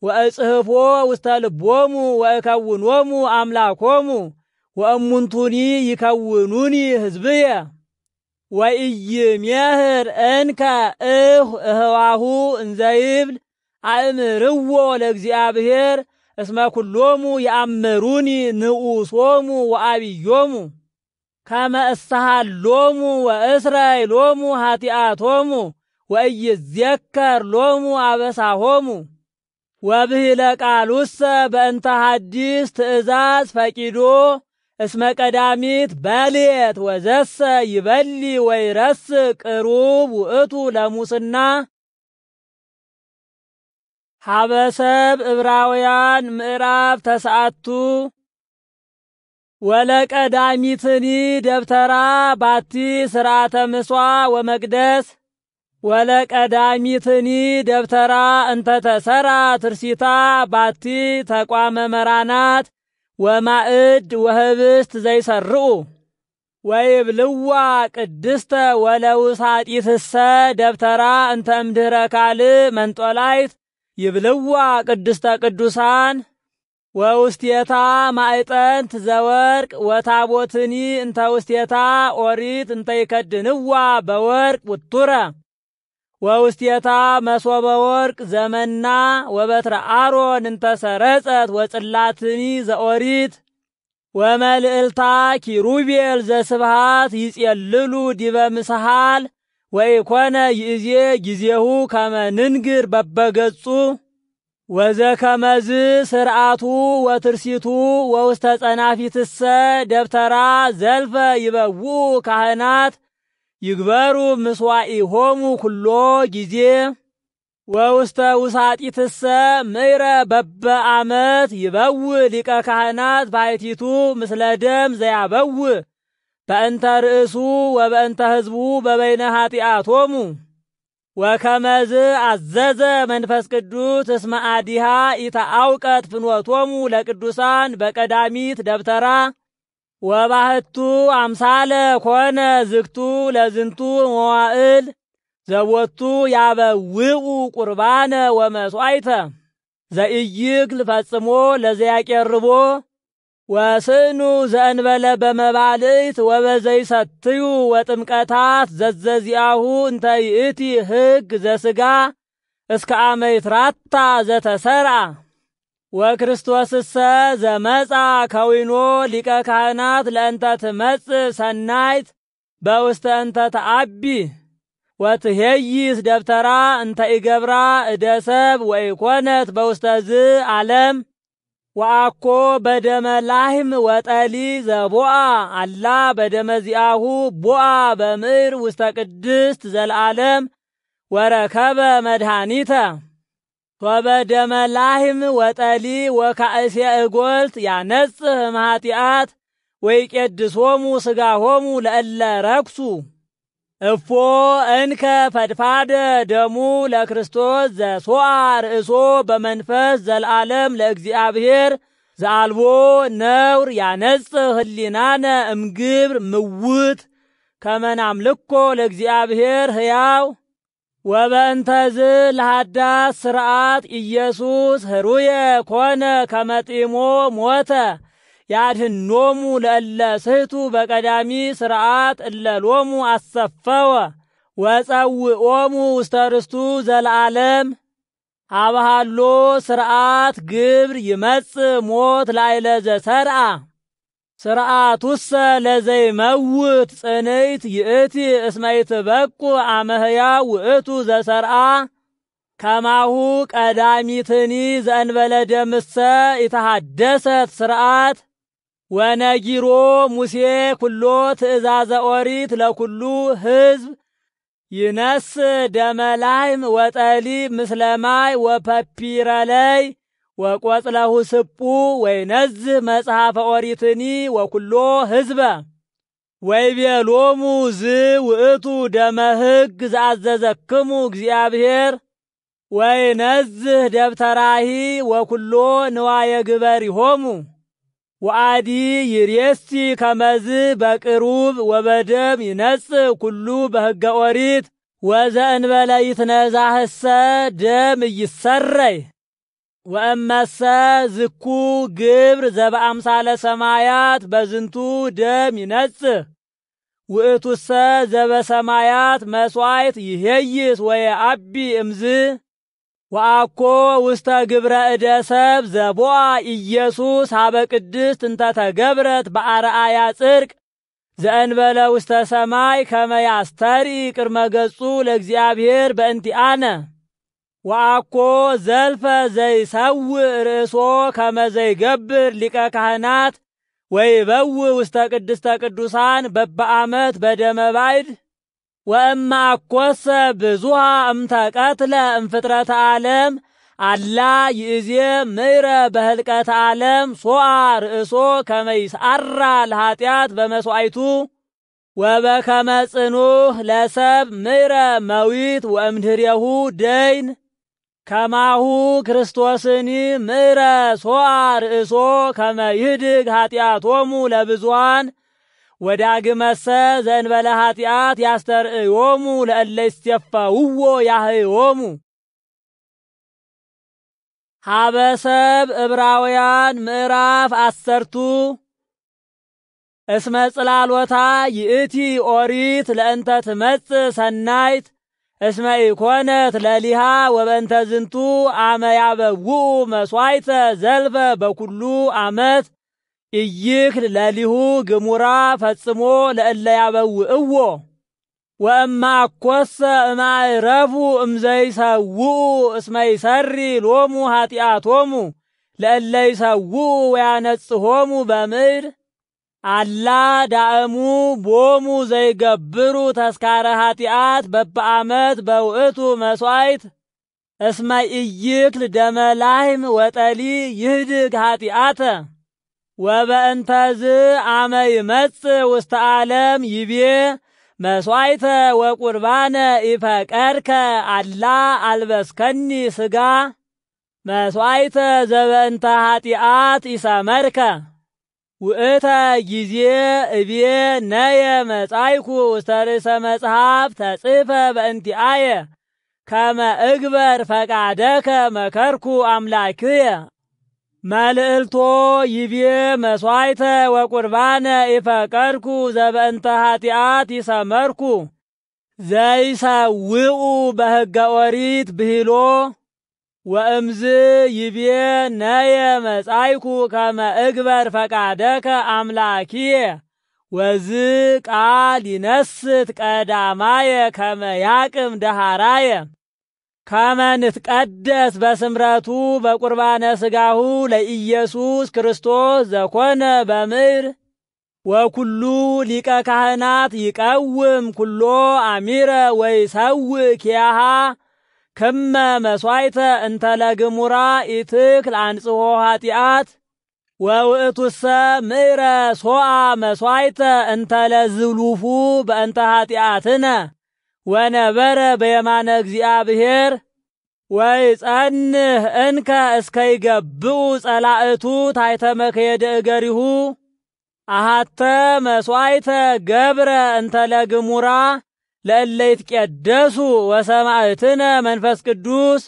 ወእጽሕፎ ውስተ ልቦሙ ወእከውኖሙ አምላኮሙ ወእሙንቱኒ ይከውኑኒ ሕዝብየ ወኢይሜህር እንከ እህዋሁ እንዘይብል አእምርዎ ለእግዚአብሔር እስመ ኩሎሙ የአምሩኒ ንዑሶሙ ወአብዮሙ ከመ እሳሃሎሙ ወእስራይ ሎሙ ኃጢአቶሙ ወኢይዜከር ሎሙ አበሳሆሙ ወብሂለ ቃሉሰ በእንተ ሐዲስ ትእዛዝ ፈቂዶ እስመ ቀዳሚት በልየት ወዘሰ ይበሊ ወይረስ ቅሩብ ውእቱ ለሙስና ሀበሰብ ዕብራውያን ምዕራፍ ተስዓቱ ወለቀዳሚትኒ ደብተራ ባቲ ስርዓተ ምሥዋ ወመቅደስ ወለቀዳሚትኒ ደብተራ እንተ ተሰራ ትርሲታ ባቲ ተቋመ መራናት ወማዕድ ወህብስት ዘይሰርዑ ወይብልዋ ቅድስተ ወለውሳጢትሰ ደብተራ እንተ እምድኅረ ካልእ መንጦላይት ይብልዋ ቅድስተ ቅዱሳን ወውስቴታ ማዕጠንት ዘወርቅ ወታቦትኒ እንተ ውስቴታ ኦሪት እንተ ይከድንዋ በወርቅ ውቱረ ወውስቴታ መሶበ ወርቅ ዘመና ወበትረ አሮን እንተ ሰረጸት ወጽላትኒ ዘኦሪት ወመልዕልታ ኪሩቤል ዘስብሃት ይጼልሉ ዲበ ምስሃል ወኢኮነ ይእዜ ጊዜሁ ከመ ንንግር በበገጹ ወዘከመዝ ስርዓቱ ወትርሲቱ ወውስተ ጸናፊትሰ ደብተራ ዘልፈ ይበውኡ ካህናት ይግበሩ ምስዋኢሆሙ ኩሎ ጊዜ ወውስተ ውሳጢትሰ ምዕረ በበአመት ይበውእ ሊቀ ካህናት ባሕቲቱ ምስለ ደም ዘያበውእ በእንተ ርእሱ ወበእንተ ሕዝቡ በበይነ ኃጢአቶሙ ወከመዝ አዘዘ መንፈስ ቅዱስ እስመ አዲሃ ኢተአውቀት ፍኖቶሙ ለቅዱሳን በቀዳሚት ደብተራ ወባህቱ አምሳለ ኮነ ዝግቱ ለዝንቱ መዋዕል ዘቦቱ ያበውኡ ቁርባነ ወመስዋዕተ ዘኢይክል ፈጽሞ ለዘያቄርቦ ወስኑ ዘእንበለ በመባልዕት ወበዘይሰትዩ ወጥምቀታት ዘዘዚአሁ እንተ ይእቲ ሕግ ዘሥጋ እስከ አመ ይትራታ ዘተሰርዓ ወክርስቶስሰ ዘመጻ ከዊኖ ሊቀ ካህናት ለእንተ ትመጽእ ሰናይት በውስተ እንተ ተአቢ ወትሄይስ ደብተራ እንተ ኢገብራ እደሰብ ወኢኮነት በውስተ ዝ ዓለም ወአኮ በደመ ላህም ወጠሊ ዘቦአ አላ በደመ ዚአሁ ቦአ በምድር ውስተ ቅድስት ዘለዓለም ወረከበ መድኃኒተ ወበደመ ላህም ወጠሊ ወካእሴ እጎልት ያነጽህ እምኃጢአት ወይቄድሶሙ ሥጋሆሙ ለእለ ረክሱ እፎ እንከ ፈድፋደ ደሙ ለክርስቶስ ዘሶአ ርእሶ በመንፈስ ዘለዓለም ለእግዚአብሔር ዘአልቦ ነውር ያነጽህ ህሊናነ እምግብር ምውት ከመናምልኮ ለእግዚአብሔር ሕያው ወበእንተዝ ለሃዳስ ስርዓት ኢየሱስ ህሩየ ኮነ ከመጢሞ ሞተ ያድህኖሙ ለእለ ስህቱ በቀዳሚ ስርዓት እለሎሙ አሰፈወ ወጸውኦሙ ውስተ ርስቱ ዘለዓለም አብሃሎ ስርዓት ግብር ይመጽእ ሞት ላዕለ ዘሰርዓ ስርዓቱሰ ለዘይመውት ጽንዕት ይእቲ እስመ ይትበቁ አመ ሕያው ውእቱ ዘሰርዓ ከማሁ ቀዳሚትኒ ዘእንበለ ደምሰ የተሃደሰት ስርዓት ወነጊሮ ሙሴ ኩሎ ትእዛዘ ኦሪት ለኩሉ ሕዝብ ይነስ ደመ ላህም ወጠሊ ምስለ ማይ ወፐፒረለይ ወቈጽለሁ ስፑ ወይነዝህ መጽሐፈ ኦሪትኒ ወኩሎ ሕዝበ ወይቤሎሙ ዝ ውእቱ ደመ ሕግ ዘአዘዘክሙ እግዚአብሔር ወይነዝህ ደብተራሂ ወኩሎ ንዋየ ግበሪሆሙ ወአዲ ይሬሲ ከመዝ በቅሩብ ወበደም ይነጽእ ኩሉ በሕገ ኦሪት ወዘእንበለ ይትነዛህሰ ደም ይሰረይ ወእመሰ ዝኩ ግብር ዘበአምሳለ ሰማያት በዝንቱ ደም ይነጽእ ውእቱሰ ዘበሰማያት መሥዋዕት ይሄይስ ወየአቢ እምዝ ወአኮ ውስተ ግብረ እደሰብ ዘቦአ ኢየሱስ ሀበ ቅድስት እንተ ተገብረት በአርአያ ጽድቅ ዘእንበለ ውስተ ሰማይ ከመ ያስተርኢ ቅድመ ገጹ ለእግዚአብሔር በእንቲአነ ወአኮ ዘልፈ ዘይሰውእ ርእሶ ከመ ዘይገብር ሊቀ ካህናት ወይበውእ ውስተ ቅድስተ ቅዱሳን በበዓመት በደመ ባዕድ ወእማ አኰሰ ብዙኃ እምተቀትለ እምፍጥረተ ዓለም አላ ይእዜ ምዕረ በህልቀተ ዓለም ሶአ ርእሶ ከመ ይስዓራ ለኃጢአት በመሥዋዕቱ ወበከመ ጽኑዕ ለሰብ ምዕረ መዊት ወእምድኅሬሁ ደይን ከማሁ ክርስቶስኒ ምዕረ ሶአ ርእሶ ከመ ይህድግ ኃጢአቶሙ ለብዙኃን ወዳግመሰ ዘእንበለ ኃጢአት ያስተርእዮሙ ለእለ ይስቴፈውዎ ያህዮሙ ሀበሰብ ዕብራውያን ምዕራፍ 10 እስመ ጽላሎታ ይእቲ ኦሪት ለእንተ ትመጽእ ሰናይት እስመ ኢኮነት ለሊሃ ወበእንተ ዝንቱ አመ ያበውኡ መሥዋዕተ ዘልፈ በኩሉ ዓመት ኢይክል ለሊሁ ግሙራ ፈጽሞ ለእለ ያበውእዎ ወእማ አኰሰ እማዕረፉ እምዘይሰውኡ እስመ ይሰሪ ሎሙ ኃጢአቶሙ ለእለ ይሰውኡ ወያነጽሖሙ በምድር አላ ዳእሙ ቦሙ ዘይገብሩ ተስካረ ኃጢአት በበዓመት በውእቱ መሥዋዕት እስመ ኢይክል ደመ ላህም ወጠሊ ይህድግ ኃጢአተ ወበእንተዝ አመ ይመጽእ ውስተ ዓለም ይቤ መሥዋዕተ ወቁርባነ ኢፈቀድከ አላ አልበስከኒ ሥጋ መሥዋዕተ ዘበእንተ ኃጢአት ኢሰመርከ ውእተ ጊዜ እቤ ነየ መጻይኩ ውስተ ርእሰ መጽሐፍ ተጽፈ በእንቲአየ ከመ እግበር ፈቃደከ መከርኩ አምላክየ መልእልቶ ይቤ መሥዋዕተ ወቁርባነ ኢፈቀድኩ ዘበእንተ ኃጢአት ይሰመርኩ ዘይሰውኡ በሕገ ኦሪት ብሂሎ ወእምዝ ይቤ ነየ መጻይኩ ከመ እግበር ፈቃደከ አምላክየ ወዝ ቃል ይነስት ቀዳማየ ከመ ያቅም ደሃራየ ከመ ንትቀደስ በስምረቱ በቁርባነ ሥጋሁ ለኢየሱስ ክርስቶስ ዘኮነ በምድር ወኩሉ ሊቀ ካህናት ይቀውም ኩሎ አሚረ ወይሰውእ ኪያሃ ከመ መሥዋዕተ እንተ ለግሙራ ኢትክል አንጽሖ ኃጢአት ወውእቱሰ ምዕረ ሶአ መሥዋዕተ እንተ ለዝሉፉ በእንተ ኃጢአትነ ወነበረ በየማነ እግዚአብሔር ወይጸንህ እንከ እስከይገብኡ ጸላእቱ ታሕተ መክየደ እገሪሁ አሐተ መሥዋዕተ ገብረ እንተ ለግሙራ ለእለ ይትቀደሱ ወሰማዕትነ መንፈስ ቅዱስ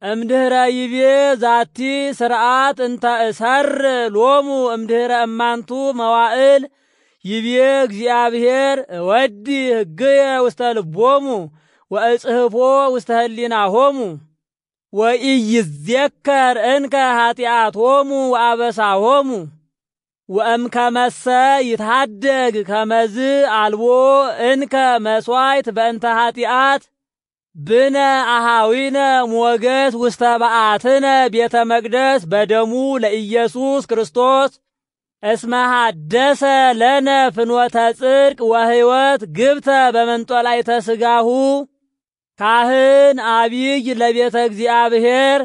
እምድኅረ ይቤ ዛቲ ስርዓት እንተ እሰር ሎሙ እምድኅረ እማንቱ መዋዕል ይቤ እግዚአብሔር እወዲ ሕግየ ውስተ ልቦሙ ወእጽሕፎ ውስተ ህሊናሆሙ ወኢይዜከር እንከ ኃጢአቶሙ ወአበሳሆሙ ወእምከመሰ ይትሃደግ ከመዝ አልቦ እንከ መሥዋዕት በእንተ ኃጢአት ብነ አሃዊነ ሞገስ ውስተ በዓትነ ቤተ መቅደስ በደሙ ለኢየሱስ ክርስቶስ እስመ ሐደሰ ለነ ፍኖተ ጽድቅ ወሕይወት ግብተ በመንጦላዕተ ሥጋሁ ካህን አቢይ ለቤተ እግዚአብሔር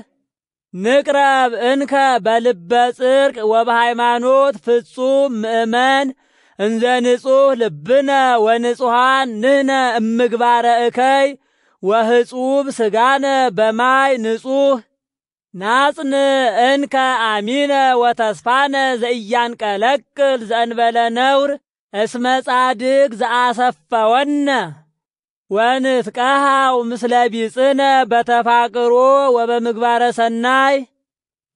ንቅረብ እንከ በልበ ጽድቅ ወበሃይማኖት ፍጹም ምእመን እንዘ ንጹሕ ልብነ ወንጹሐን ንሕነ እምግባረ እከይ ወህጹብ ሥጋነ በማይ ንጹሕ ናጽን እንከ አሚነ ወተስፋነ ዘኢያንቀለቅል ዘእንበለ ነውር እስመ ጻድቅ ዘአሰፈወነ ወንትቀሃው ምስለ ቢጽነ በተፋቅሮ ወበምግባረ ሰናይ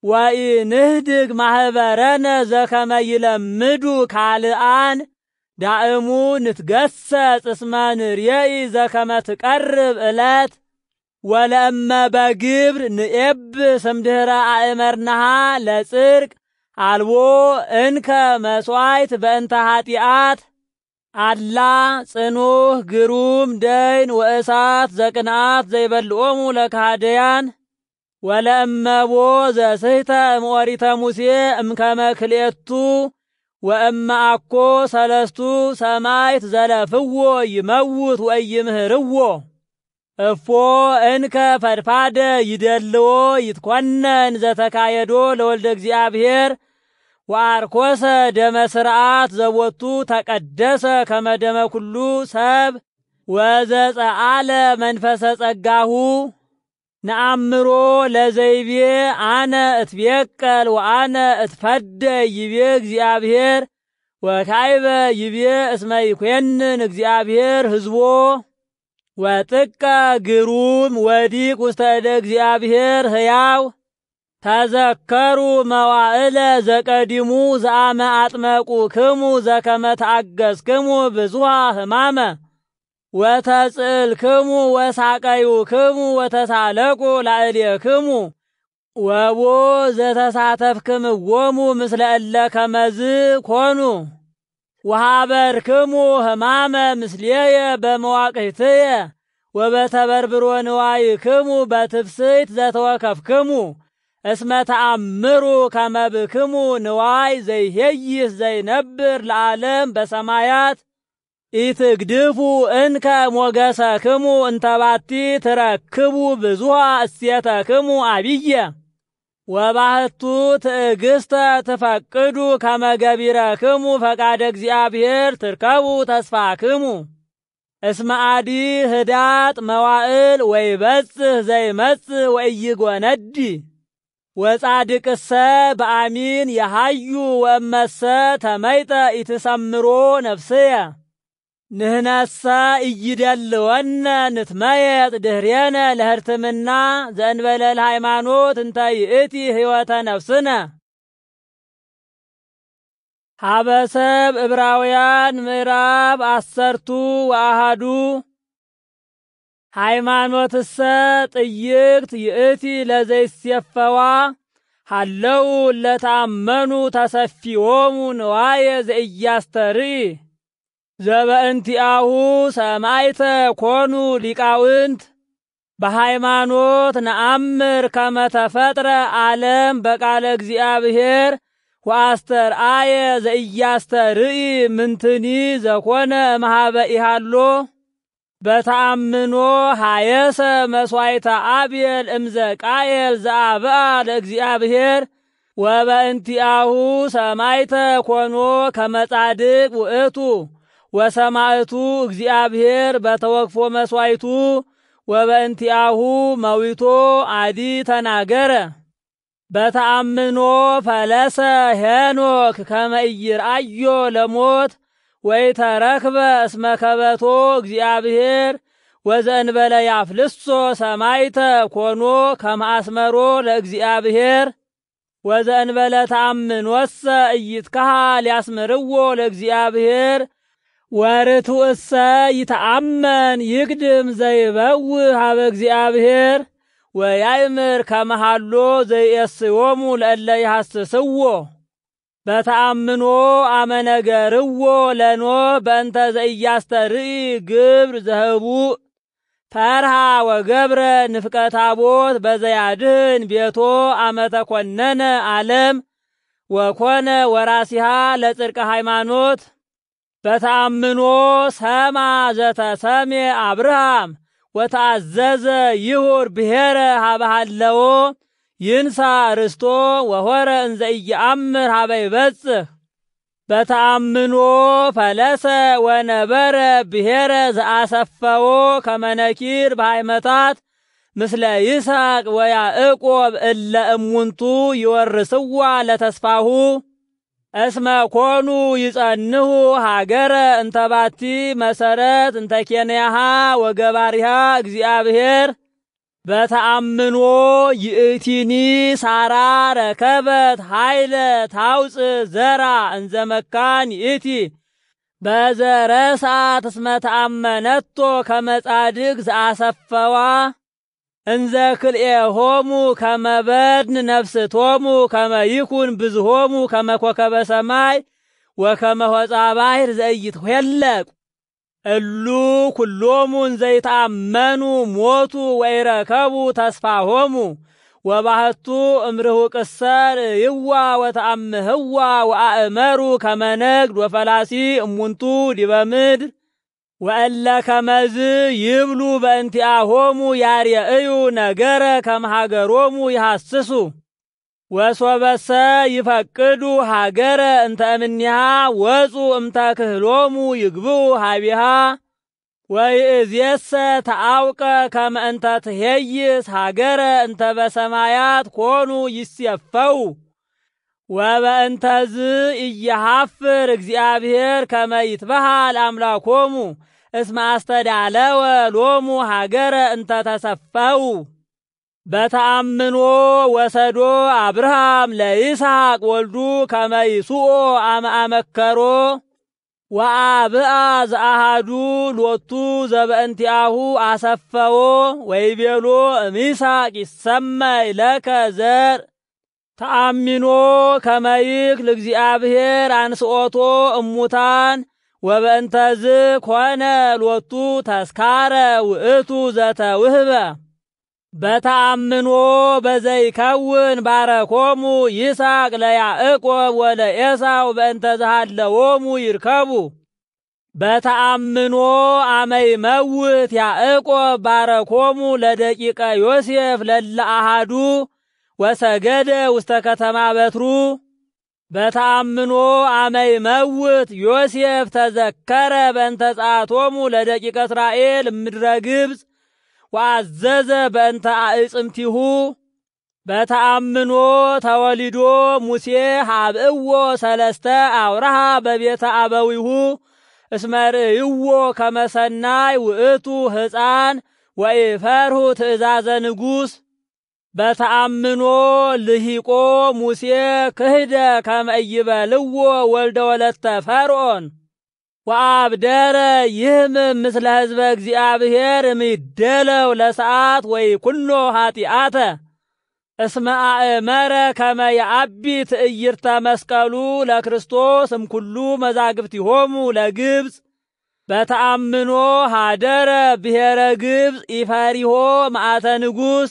ወኢንህድግ ማኅበረነ ዘከመ ይለምዱ ካልአን ዳእሙ ንትገሰጽ እስመ ንርየኢ ዘከመ ትቀርብ ዕለት ወለእመ በግብር ንኤብስ እምድኅረ አእመርናሃ ለጽድቅ አልቦ እንከ መሥዋዕት በእንተ ኃጢአት አላ ጽኑሕ ግሩም ደይን ወእሳት ዘቅንዓት ዘይበልዖሙ ለካህደያን ወለእመቦ ዘስሕተ እምኦሪተ ሙሴ እምከመ ክልኤቱ ወእመ አኮ ሰለስቱ ሰማዕት ዘለፍዎ ይመውት ወኢይምህርዎ እፎ እንከ ፈድፋደ ይደልዎ ይትኰነን ዘተካየዶ ለወልደ እግዚአብሔር ወአርኮሰ ደመ ስርዓት ዘቦቱ ተቀደሰ ከመ ደመ ኩሉ ሰብ ወዘጸአለ መንፈሰ ጸጋሁ ነአምሮ ለዘይቤ አነ እትቤቀል ወአነ እትፈደ ይቤ እግዚአብሔር ወካይበ ይቤ እስመ ይኰንን እግዚአብሔር ሕዝቦ ወጥቀ ግሩም ወዲቅ ውስተ እደ እግዚአብሔር ሕያው ተዘከሩ መዋዕለ ዘቀዲሙ ዘአመ አጥመቁክሙ ዘከመ ተአገሥክሙ ብዙኃ ሕማመ ወተጽእልክሙ ወሳቀዩክሙ ወተሳለቁ ላዕሌክሙ ወቦ ዘተሳተፍክምዎሙ ምስለ እለ ከመዝ ኮኑ ወሃበርክሙ ሕማመ ምስሌየ በመዋቅሕትየ ወበተበርብሮ ንዋይክሙ በትፍስሕት ዘተወከፍክሙ እስመ ተአምሩ ከመ ብክሙ ንዋይ ዘይሄይስ ዘይነብር ለዓለም በሰማያት ኢትግድፉ እንከ ሞገሰክሙ እንተባቲ ትረክቡ ብዙኃ እሴተክሙ አብየ ወባሕቱ ትዕግሥተ ትፈቅዱ ከመ ገቢረክሙ ፈቃደ እግዚአብሔር ትርከቡ ተስፋክሙ እስመ አዲ ህዳጥ መዋዕል ወይበጽሕ ዘይመጽእ ወኢይጐነዲ ወጻድቅሰ በአሚን የሃዩ ወእመሰ ተመይጠ ኢትሰምሮ ነፍስየ ንሕነሰ ኢይደልወነ ንትመየጥ ድኅሬነ ለሕርትምና ዘእንበለ ለሃይማኖት እንተ ይእቲ ሕይወተ ነፍስነ። ሀበሰብ ዕብራውያን ምዕራፍ 11 ሃይማኖትሰ ጥይቅት ይእቲ ለዘይሴፈዋ ሃለው ለታመኑ ተሰፊዎሙ ንዋየ ዘኢያስተርኢ ዘበእንቲአሁ ሰማይተ ኮኑ ሊቃውንት በሃይማኖት ነአምር ከመ ተፈጥረ ዓለም በቃለ እግዚአብሔር ወአስተርአየ ዘኢያስተርኢ ምንትኒ ዘኮነ እምኀበ ኢሃሎ በተአምኖ ሃየሰ መስዋዕተ አብየል እምዘቃየል ዘአብአ ለእግዚአብሔር ወበእንቲአሁ ሰማይተ ኮኖ ከመ ጻድቅ ውእቱ ወሰማዕቱ እግዚአብሔር በተወክፎ መስዋዕቱ ወበእንቲአሁ መዊቶ አዲ ተናገረ በተአምኖ ፈለሰ ሄኖክ ከመ ኢይርአዮ ለሞት ወይተረክበ እስመ ከበቶ እግዚአብሔር ወዘእንበለ ያፍልሶ ሰማይተ ኮኖ ከመ አስመሮ ለእግዚአብሔር ወዘእንበለ ተአምኖሰ ኢይትከሃል ያስምርዎ ለእግዚአብሔር ወርቱእሰ ይተአመን ይቅድም ዘይበውእ ሀበ እግዚአብሔር ወያእምር ከመ ሀሎ ዘይእስዮሙ ለእለ ይሐስስዎ በተአምኖ አመነገርዎ ለኖኅ በእንተ ዘኢያስተርኢ ግብር ዘህቡእ ፈርሃ ወገብረ ንፍቀ ታቦት በዘያድህን ቤቶ አመ ተኰነነ ዓለም ወኮነ ወራሲሃ ለጽድቀ ሃይማኖት በተአምኖ ሰማ ዘተሰሜ አብርሃም ወተአዘዘ ይሁር ብሔረ ሀበ ሀለዎ ይንሳ ርስቶ ወሆረ እንዘ ኢየአምር ሀበ ይበጽሕ በተአምኖ ፈለሰ ወነበረ ብሔረ ዘአሰፈዎ ከመ ነኪር በሃይመታት ምስለ ይስሐቅ ወያዕቆብ እለ እሙንቱ ይወርስዋ ለተስፋሁ እስመ ኮኑ ይጸንሁ ሀገረ እንተባቲ መሰረት እንተ ኬንያሃ ወገባሪሃ እግዚአብሔር በተአምኖ ይእቲኒ ሳራ ረከበት ኃይለ ታውፅእ ዘራ እንዘ መካን ይእቲ በዘረሳት እስመ ተአመነቶ ከመ ጻድቅ ዘአሰፈዋ እንዘ ክልኤሆሙ ከመ በድን ነፍስቶሙ ከመ ይኩን ብዙሆሙ ከመ ኮከበ ሰማይ ወከመ ሆጻ ባሕር ዘኢይትኄለቅ እሉ ኩሎሙ እንዘ ይተአመኑ ሞቱ ወይረከቡ ተስፋሆሙ ወባሕቱ እምርሁቅሰ ርእይዋ ወተአምህዋ ወአእመሩ ከመ ነግድ ወፈላሲ እሙንቱ ዲበ ምድር ወእለ ከመዝ ይብሉ በእንቲአሆሙ ያርየእዩ ነገረ ከመ ሀገሮሙ ይሐስሱ ወሶበሰ ይፈቅዱ ሀገረ እንተ እምኔሃ ወፁ እምተክህሎሙ ይግብኡ ሀቢሃ ወይእዜሰ ተአውቀ ከመ እንተ ትሄይስ ሀገረ እንተ በሰማያት ኮኑ ይሴፈው ወበእንተዝ ኢየሐፍር እግዚአብሔር ከመ ይትበሃል አምላኮሙ እስመ አስተዳለወ ሎሙ ሀገረ እንተ ተሰፈው በተአምኖ ወሰዶ አብርሃም ለይስሐቅ ወልዱ ከመ ይሱኦ አመ አመከሮ ወአብአ ዘአሃዱ ሎቱ ዘበእንቲአሁ አሰፈዎ ወይቤሎ እምይስሐቅ ይሰመይ ለከ ዘር ተአሚኖ ከመ ይክል እግዚአብሔር አንስኦቶ እሙታን ወበእንተዝ ኮነ ሎቱ ተስካረ ውእቱ ዘተውህበ በተአምኖ በዘይከውን ባረኮሙ ይስሐቅ ለያዕቆብ ወለኤሳው በእንተ ዘሃለዎሙ ይርከቡ በተአምኖ አመ ይመውት ያዕቆብ ባረኮሙ ለደቂቀ ዮሴፍ ለለ አሃዱ ወሰገደ ውስተ ከተማ በትሩ በተአምኖ አመ ይመውት ዮሴፍ ተዘከረ በእንተ ጸአቶሙ ለደቂቀ እስራኤል እምድረ ግብፅ ወአዘዘ በእንተ አዕጽምቲሁ በተአምኖ ተወሊዶ ሙሴ ሀብእዎ ሰለስተ አውራሃ በቤተ አበዊሁ እስመ ርእይዎ ከመ ሰናይ ውእቱ ሕፃን ወኢፈርሁ ትእዛዘ ንጉሥ በተአምኖ ልሂቆ ሙሴ ክህደ ከመ ኢይበልዎ ወልደ ወለተ ፈርዖን ወአብደረ ይህምም ምስለ ሕዝበ እግዚአብሔር እምይደለው ለሰዓት ወይኩሎ ኃጢአተ እስመ አእመረ ከመ የአቢ ትዕይርተ መስቀሉ ለክርስቶስ እምኩሉ መዛግብቲሆሙ ለግብፅ በተአምኖ ሀደረ ብሔረ ግብፅ ኢፈሪሆ መዓተ ንጉሥ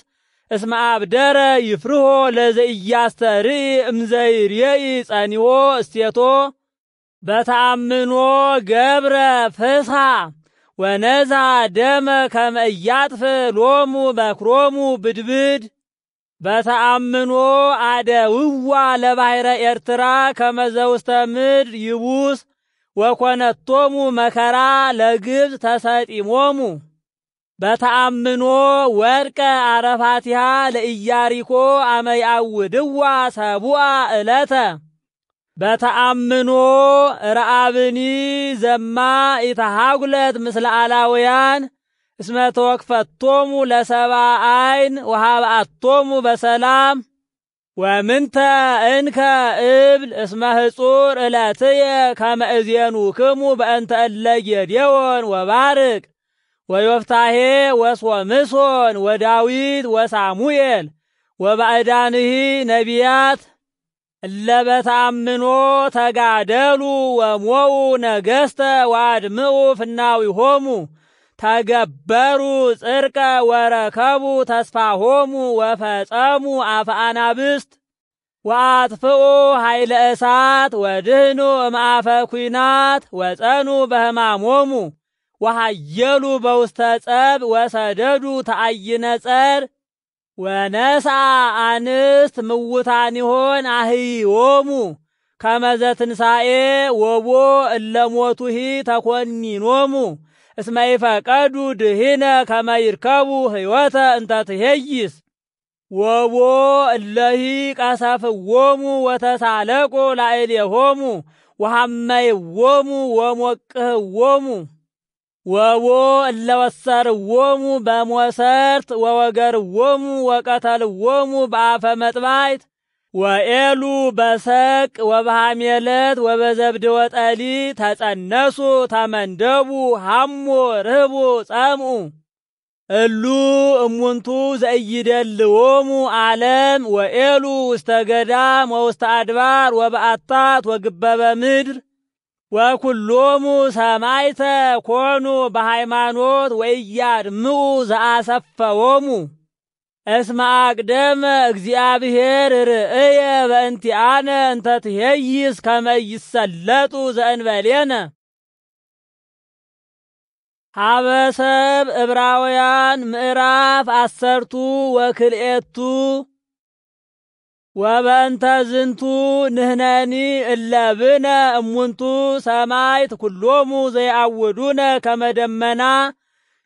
እስመ አብደረ ይፍርሆ ለዘኢያስተርኢ እምዘይርየኢ ጸኒሆ እስቴቶ በተአምኖ ገብረ ፍስሐ ወነዛ ደመ ከመ ኢያጥፍ ሎሙ መክሮሙ ብድብድ በተአምኖ አደውዋ ለባሕረ ኤርትራ ከመ ዘውስተ ምድር ይቡስ ወኮነቶሙ መከራ ለግብፅ ተሰጢሞሙ በተአምኖ ወድቀ አረፋቲሃ ለኢያሪኮ አመ ያውድዋ ሰቡአ ዕለተ በተአምኖ ረአብኒ ዘማ ኢተሃጉለት ምስለ አላውያን እስመ ተወክፈቶሙ ለሰብአ አይን ወሃብአቶሙ በሰላም ወምንተ እንከ እብል እስመ ህጹር ዕለትየ ከመ እዜኑክሙ በእንተ እለ ጌዴዎን ወባርቅ ወዮፍታሔ ወሶምሶን ወዳዊት ወሳሙኤል ወባዕዳንሂ ነቢያት እለ በተአምኖ ተጋደሉ ወሞኡ ነገሥተ ወአድምኡ ፍናዊሆሙ ተገበሩ ጽርቀ ወረከቡ ተስፋሆሙ ወፈጸሙ አፈ አናብስት ወአጥፍኡ ኃይለ እሳት ወድህኑ እምአፈ ኩናት ወጸኑ በሕማሞሙ ወሃየሉ በውስተ ጸብ ወሰደዱ ተአይነ ጸር ወነስአ አንስት ምውታኒሆን አህይዎሙ ከመዘ ትንሣኤ ወቦ እለሞቱሂ ተኰኒኖሙ እስመ ይፈቀዱ ድኂነ ከመ ይርከቡ ሕይወተ እንተ ትሄይስ ወቦ እለሂ ቀሰፍዎሙ ወተሳለቁ ላዕሌሆሙ ወሐመይዎሙ ወሞቅህዎሙ ወቦ እለ ወሰርዎሙ በሞሰርት ወወገርዎሙ ወቀተልዎሙ በአፈ መጥባይት ወኤሉ በሰቅ ወበሃሜለት ወበዘብድ ወጠሊ ተጸነሱ ተመንደቡ ሃሞ ርህቡ ጸምኡ እሉ እሙንቱ ዘኢይደልዎሙ ዓለም ወኤሉ ውስተ ገዳም ወውስተ አድባር ወበአታት ወግበበ ምድር ወኩሎሙ ሰማይተ ኮኑ በሃይማኖት ወኢያድምኡ ዘአሰፈዎሙ እስመ አቅደመ እግዚአብሔር ርእየ በእንቲአነ እንተ ትሄይስ ከመ ይሰለጡ ዘእንበሌነ ሀበሰብ ዕብራውያን ምዕራፍ 10 ወበእንተ ዝንቱ ንሕነኒ እለ ብነ እሙንቱ ሰማይት ኩሎሙ ዘይአውዱነ ከመ ደመና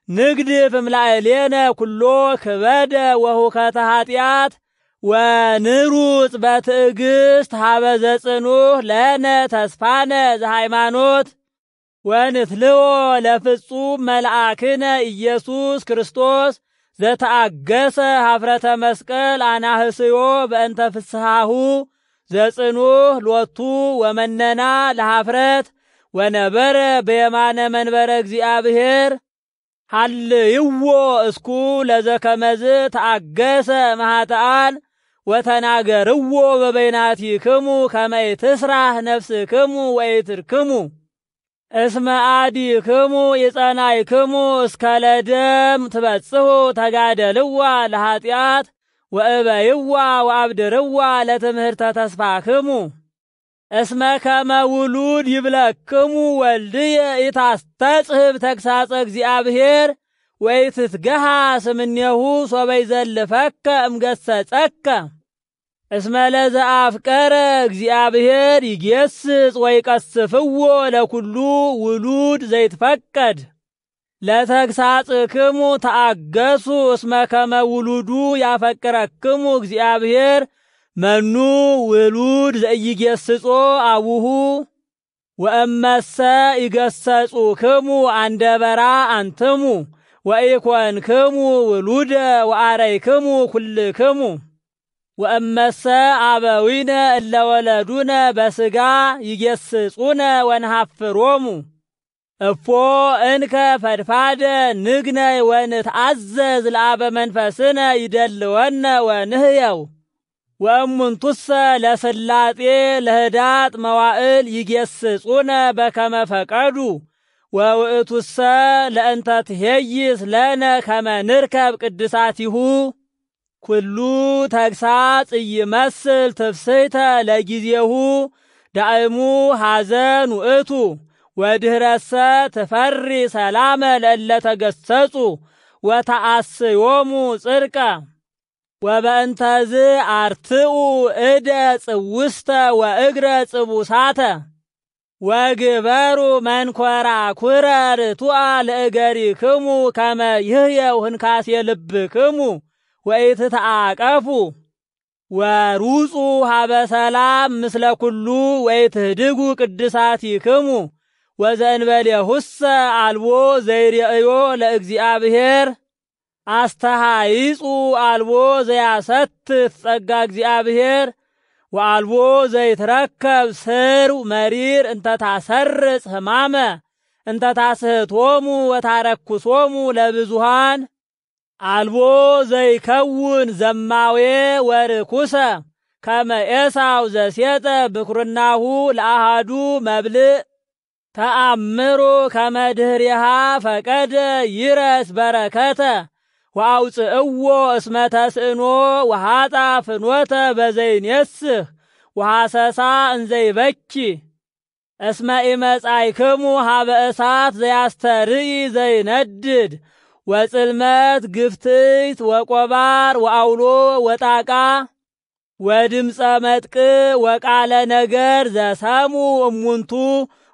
ንግድፍ እምላዕሌነ ኩሎ ክበደ ወሁከተ ኃጢአት ወንሩጽ በትዕግሥት ሀበ ዘጽኑዕ ለነ ተስፋነ ዘሃይማኖት ወንትልዎ ለፍጹም መልአክነ ኢየሱስ ክርስቶስ ዘተአገሰ ኀፍረተ መስቀል አናህስዮ በእንተ ፍስሓሁ ዘጽኑዕ ሎቱ ወመነና ለኀፍረት ወነበረ በየማነ መንበረ እግዚአብሔር ሀልይዎ እስኩ ለዘከመዝ ተአገሰ መሃተአን ወተናገርዎ በበይናቲክሙ ከመ ኢትስራህ ነፍስክሙ ወኢትርክሙ እስመ አዲክሙ የጸናይክሙ እስከ ለደም ትበጽሑ ተጋደልዋ ለኃጢአት ወእበይዋ ወአብድርዋ ለትምህርተ ተስፋክሙ እስመ ከመ ውሉድ ይብለክሙ ወልድየ ኢታስተጽሕፍ ተግሣጸ እግዚአብሔር ወኢትትገሃ ስምኔሁ ሶበ ይዘልፈከ እምገሰጸከ እስመ ለዘአፍቀረ እግዚአብሔር ይጌስጽ ወይቀስፍዎ ለኩሉ ውሉድ ዘይትፈቀድ ለተግሣጽክሙ ተአገሱ እስመ ከመ ውሉዱ ያፈቅረክሙ እግዚአብሔር መኑ ውሉድ ዘኢይጌስጾ አቡሁ ወእመሰ ይገሰጹክሙ አንደበራ አንትሙ ወኢኮንክሙ ውሉደ ወአረይክሙ ኩልክሙ ወእመሰ አበዊነ እለ ወለዱነ በሥጋ ይጌስጹነ ወንሐፍሮሙ እፎ እንከ ፈድፋደ ንግነይ ወንትአዘዝ ለአበ መንፈስነ ይደልወነ ወንህየው ወእሙንቱሰ ለስላጤ ለህዳጥ መዋዕል ይጌስጹነ በከመ ፈቀዱ ወውእቱሰ ለእንተ ትሄይስ ለነ ከመ ንርከብ ቅድሳቲሁ ኩሉ ተግሳጽ ይመስል ትፍስሕተ ለጊዜሁ ዳእሙ ሐዘን ውእቱ ወድህረሰ ትፈሪ ሰላመ ለእለ ተገሰጹ ወተአስዮሙ ጽድቀ ወበእንተዝ አርትኡ እደ ጽውስተ ወእግረ ጽቡሳተ ወግበሩ መንኰራኵረ ርቱዐ ለእገሪክሙ ከመ ይህየው ህንካሴ ልብክሙ ወኢትተአቀፉ ወሩጹ ሀበ ሰላም ምስለ ኩሉ ወኢትህድጉ ቅድሳቲክሙ ወዘእንበሌሁሰ አልቦ ዘይርእዮ ለእግዚአብሔር አስተሃይጹ አልቦ ዘያሰትት ጸጋ እግዚአብሔር ወአልቦ ዘይትረከብ ስር መሪር እንተ ታሰርጽ ሕማመ እንተ ታስሕቶሙ ወታረኩሶሙ ለብዙሃን አልቦ ዘይከውን ዘማዌ ወርኩሰ ከመ ኤሳው ዘሴጠ ብኩርናሁ ለአሃዱ መብልዕ ተአምሮ ከመ ድኅሬሃ ፈቀደ ይረስ በረከተ ወአውፅእዎ እስመ ተስእኖ ወሃጣ ፍኖተ በዘይኔስህ ወሐሰሳ እንዘይበኪ እስመ ኢመጻእክሙ ሀበ እሳት ዘያስተርኢ ዘይነድድ ወጽልመት ግፍትይት ወቆባር ወአውሎ ወጣቃ ወድምፀ መጥቅ ወቃለ ነገር ዘሰሙ እሙንቱ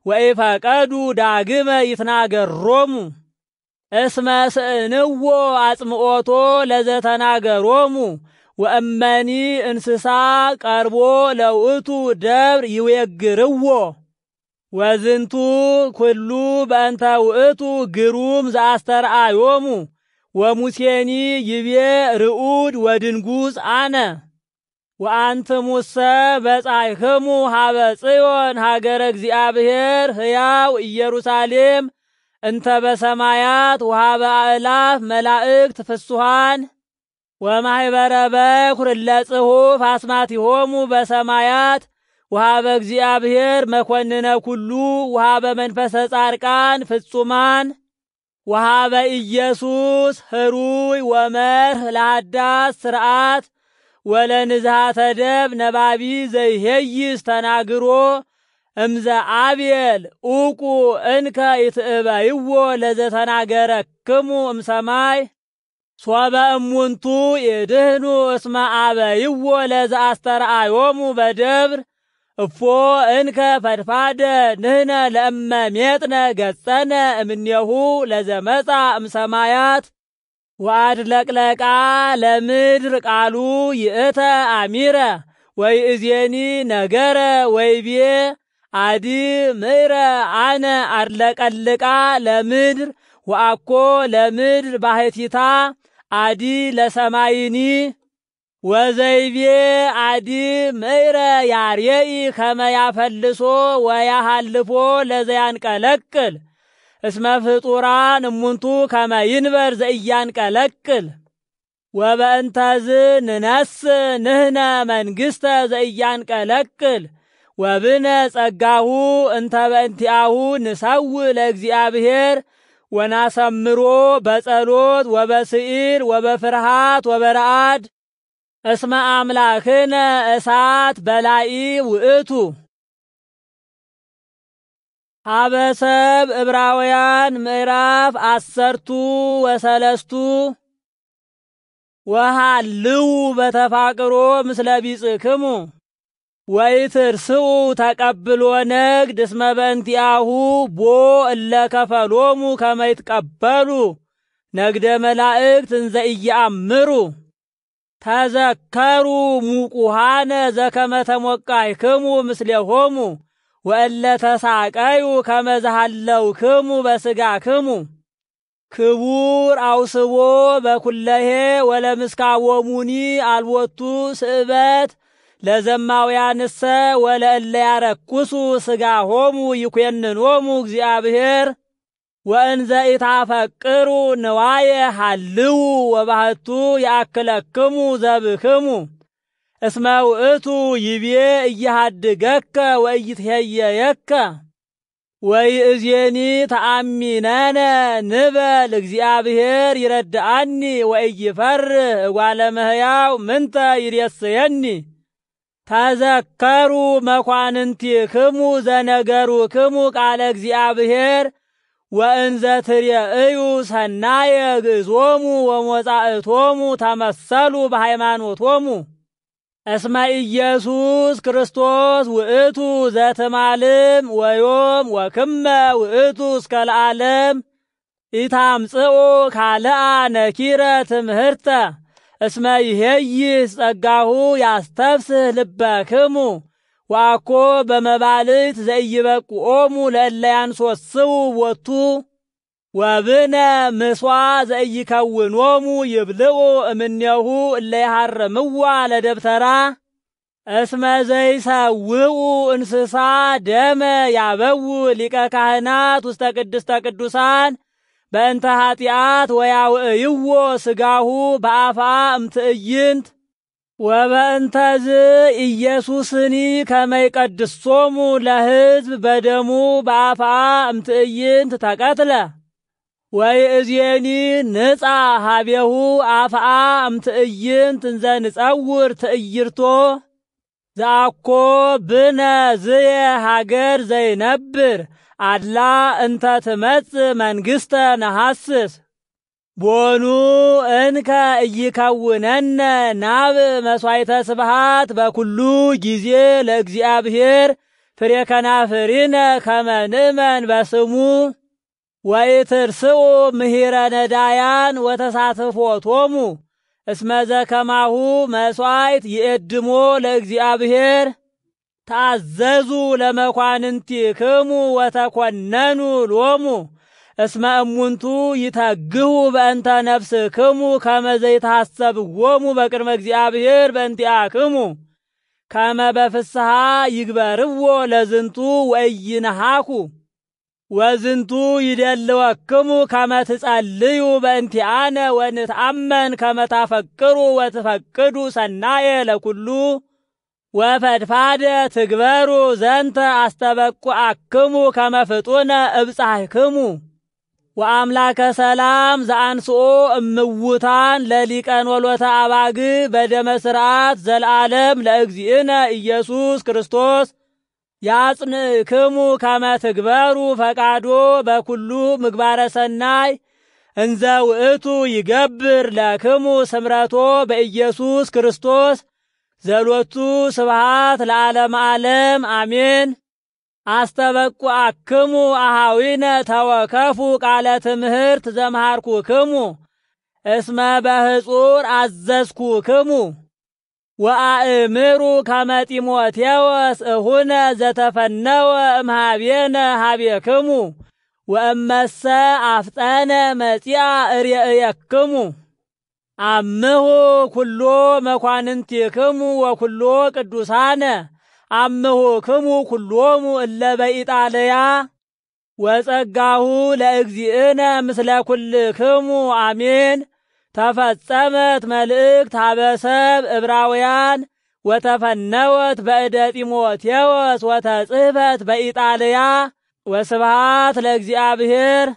ወኢፈቀዱ ዳግመ ይትናገሮሙ እስመ ስእንዎ አጽምዖቶ ለዘተናገሮሙ ወእመኒ እንስሳ ቀርቦ ለውእቱ ደብር ይዌግርዎ ወዝንቱ ኩሉ በእንተ ውእቱ ግሩም ዘአስተርአዮሙ ወሙሴኒ ይቤ ርዑድ ወድንጉጽ አነ ወአንትሙሰ በጻሕክሙ ሀበ ጽዮን ሀገረ እግዚአብሔር ሕያው ኢየሩሳሌም እንተ በሰማያት ወሀበ አእላፍ መላእክት ፍሱሃን ወማኅበረ በኵር ለጽሑፍ አስማቲሆሙ በሰማያት ወሀበ እግዚአብሔር መኰንነ ኩሉ ወሀበ መንፈሰ ጻድቃን ፍጹማን ወሀበ ኢየሱስ ህሩይ ወመርህ ለሃዳስ ስርዓት ወለንዝሃተ ደብ ነባቢ ዘይሄይስ ተናግሮ እምዘ አብየል ኡቁ እንከ ይትእበይዎ ለዘተናገረክሙ እምሰማይ ሶበ እሙንቱ ይድህኑ እስመ አበይዎ ለዘአስተርአዮሙ በደብር እፎ እንከ ፈድፋደ ንሕነ ለእመ ሜጥነ ገጸነ እምኔሁ ለዘመጻ እምሰማያት ወአድለቅለቃ ለምድር ቃሉ ይእተ አሚረ ወይእዜኒ ነገረ ወይቤ አዲ ምዕረ አነ አድለቀልቃ ለምድር ወአኮ ለምድር ባሕቲታ አዲ ለሰማይኒ ወዘይቤ አዲ ምዕረ ያርየኢ ከመ ያፈልሶ ወያሃልፎ ለዘያንቀለቅል እስመ ፍጡራን እሙንቱ ከመ ይንበር ዘኢያንቀለቅል ወበእንተዝ ንነስ ንሕነ መንግሥተ ዘኢያንቀለቅል ወብነ ጸጋሁ እንተ በእንቲአሁ ንሰውእ ለእግዚአብሔር ወናሰምሮ በጸሎት ወበስዒር ወበፍርሃት ወበረአድ እስመ አምላክነ እሳት በላኢ ውእቱ። ሀበሰብ ዕብራውያን ምዕራፍ 13 ወሃልው በተፋቅሮ ምስለ ቢጽክሙ ወይትርስኡ ተቀብሎ ነግድ እስመ በእንቲአሁ ቦ እለ ከፈሎሙ ከመ ይትቀበሉ ነግደ መላእክት እንዘ ኢየአምሩ ተዘከሩ ሙቁሃነ ዘከመ ተሞቃይክሙ ምስሌሆሙ ወእለ ተሳቀዩ ከመ ዘሃለውክሙ በሥጋክሙ ክቡር አውስቦ በኩለሄ ወለምስካቦሙኒ አልቦቱ ስእበት ለዘማውያንሰ ወለእለ ያረኩሱ ሥጋሆሙ ይኰንኖሙ እግዚአብሔር ወእንዘ ኢታፈቅሩ ንዋየ ሀልው ወባህቱ ያክለክሙ ዘብክሙ እስመ ውእቱ ይቤ እያሃድገከ ወኢይትሄየየከ ወይእዜኒ ተአሚነነ ንበል እግዚአብሔር ይረድአኒ ወኢይፈርህ እጓለ እመሕያው ምንተ ይሬስየኒ ተዘከሩ መኳንንቲክሙ ዘነገሩክሙ ቃለ እግዚአብሔር ወእንዘ ትሬእዩ ሰናየ ግእዞሙ ወሞጻእቶሙ ተመሰሉ በሃይማኖቶሙ እስመ ኢየሱስ ክርስቶስ ውእቱ ዘትማልም ወዮም ወክመ ውእቱ እስከ ለዓለም ኢታምጽኡ ካልአ ነኪረ ትምህርተ እስመ ይሄይስ ጸጋሁ ያስተፍስህ ልበክሙ ወአኮ በመባልት ዘኢይበቁኦሙ ለእለ ያንሶስው ቦቱ ወብነ ምስዋ ዘኢይከውኖሙ ይብልዑ እምኔሁ እለ ይሃርምዋ ለደብተራ እስመ ዘይሰውኡ እንስሳ ደመ ያበው ሊቀ ካህናት ውስተ ቅድስተ ቅዱሳን በእንተ ኃጢአት ወያውዕይዎ ሥጋሁ በአፋ እምትዕይንት ወበእንተዝ ኢየሱስኒ ከመ ይቀድሶሙ ለሕዝብ በደሙ በአፋ እምትዕይንት ተቀትለ ወይእዜኒ ንጻ ሀቤሁ አፍአ እምትዕይንት እንዘ ንጸውር ትዕይርቶ ዘአኮ ብነ ዝየ ሀገር ዘይነብር አድላ እንተ ትመጽእ መንግሥተ ነሐስስ ቦኑ እንከ ኢይከውነነ ናብእ መሥዋዕተ ስብሐት በኩሉ ጊዜ ለእግዚአብሔር ፍሬ ከናፍሪነ ከመ ንእመን በስሙ ወኢትርስኡ ምሂረ ነዳያን ወተሳትፎቶሙ እስመ ዘከማሁ መሥዋዕት ይእድሞ ለእግዚአብሔር ታዘዙ ለመኳንንቲክሙ ወተኰነኑ ሎሙ እስመ እሙንቱ ይተግሁ በእንተ ነፍስክሙ ከመ ዘይትሐሰብዎሙ በቅድመ እግዚአብሔር በእንቲአክሙ ከመ በፍስሐ ይግበርዎ ለዝንቱ ወኢይንሃኩ ወዝንቱ ይደልወክሙ ከመ ትጸልዩ በእንቲአነ ወንትአመን ከመ ታፈቅሩ ወትፈቅዱ ሰናየ ለኩሉ ወፈድፋደ ትግበሩ ዘንተ አስተበቁአክሙ ከመ ፍጡነ እብጻሕክሙ ወአምላከ ሰላም ዘአንስኦ እምውታን ለሊቀን ወሎተ አባግ በደመ ሥርዓት ዘለዓለም ለእግዚእነ ኢየሱስ ክርስቶስ ያጽንዕክሙ ከመ ትግበሩ ፈቃዶ በኩሉ ምግባረ ሰናይ እንዘ ውእቱ ይገብር ለክሙ ስምረቶ በኢየሱስ ክርስቶስ ዘሎቱ ስብሐት ለዓለመ ዓለም አሜን። አስተበቁአክሙ አኀዊነ ተወከፉ ቃለ ትምህርት ዘምሃርኩክሙ እስመ በሕጹር አዘዝኩክሙ ወአእምሩ ከመ ጢሞቴዎስ እሁነ ዘተፈነወ እምኀቤነ ኀቤክሙ ወእመሰ አፍጠነ መጺአ እሬእየክሙ አምሁ ኩሎ መኳንንቲክሙ ወኩሎ ቅዱሳነ አምሁክሙ ኩሎሙ እለ በኢጣልያ ወጸጋሁ ለእግዚእነ ምስለ ኩልክሙ አሜን። ተፈጸመት መልእክት ሀበሰብ ዕብራውያን ወተፈነወት በእደ ጢሞቴዎስ ወተጽሕፈት በኢጣልያ ወስብሐት ለእግዚአብሔር።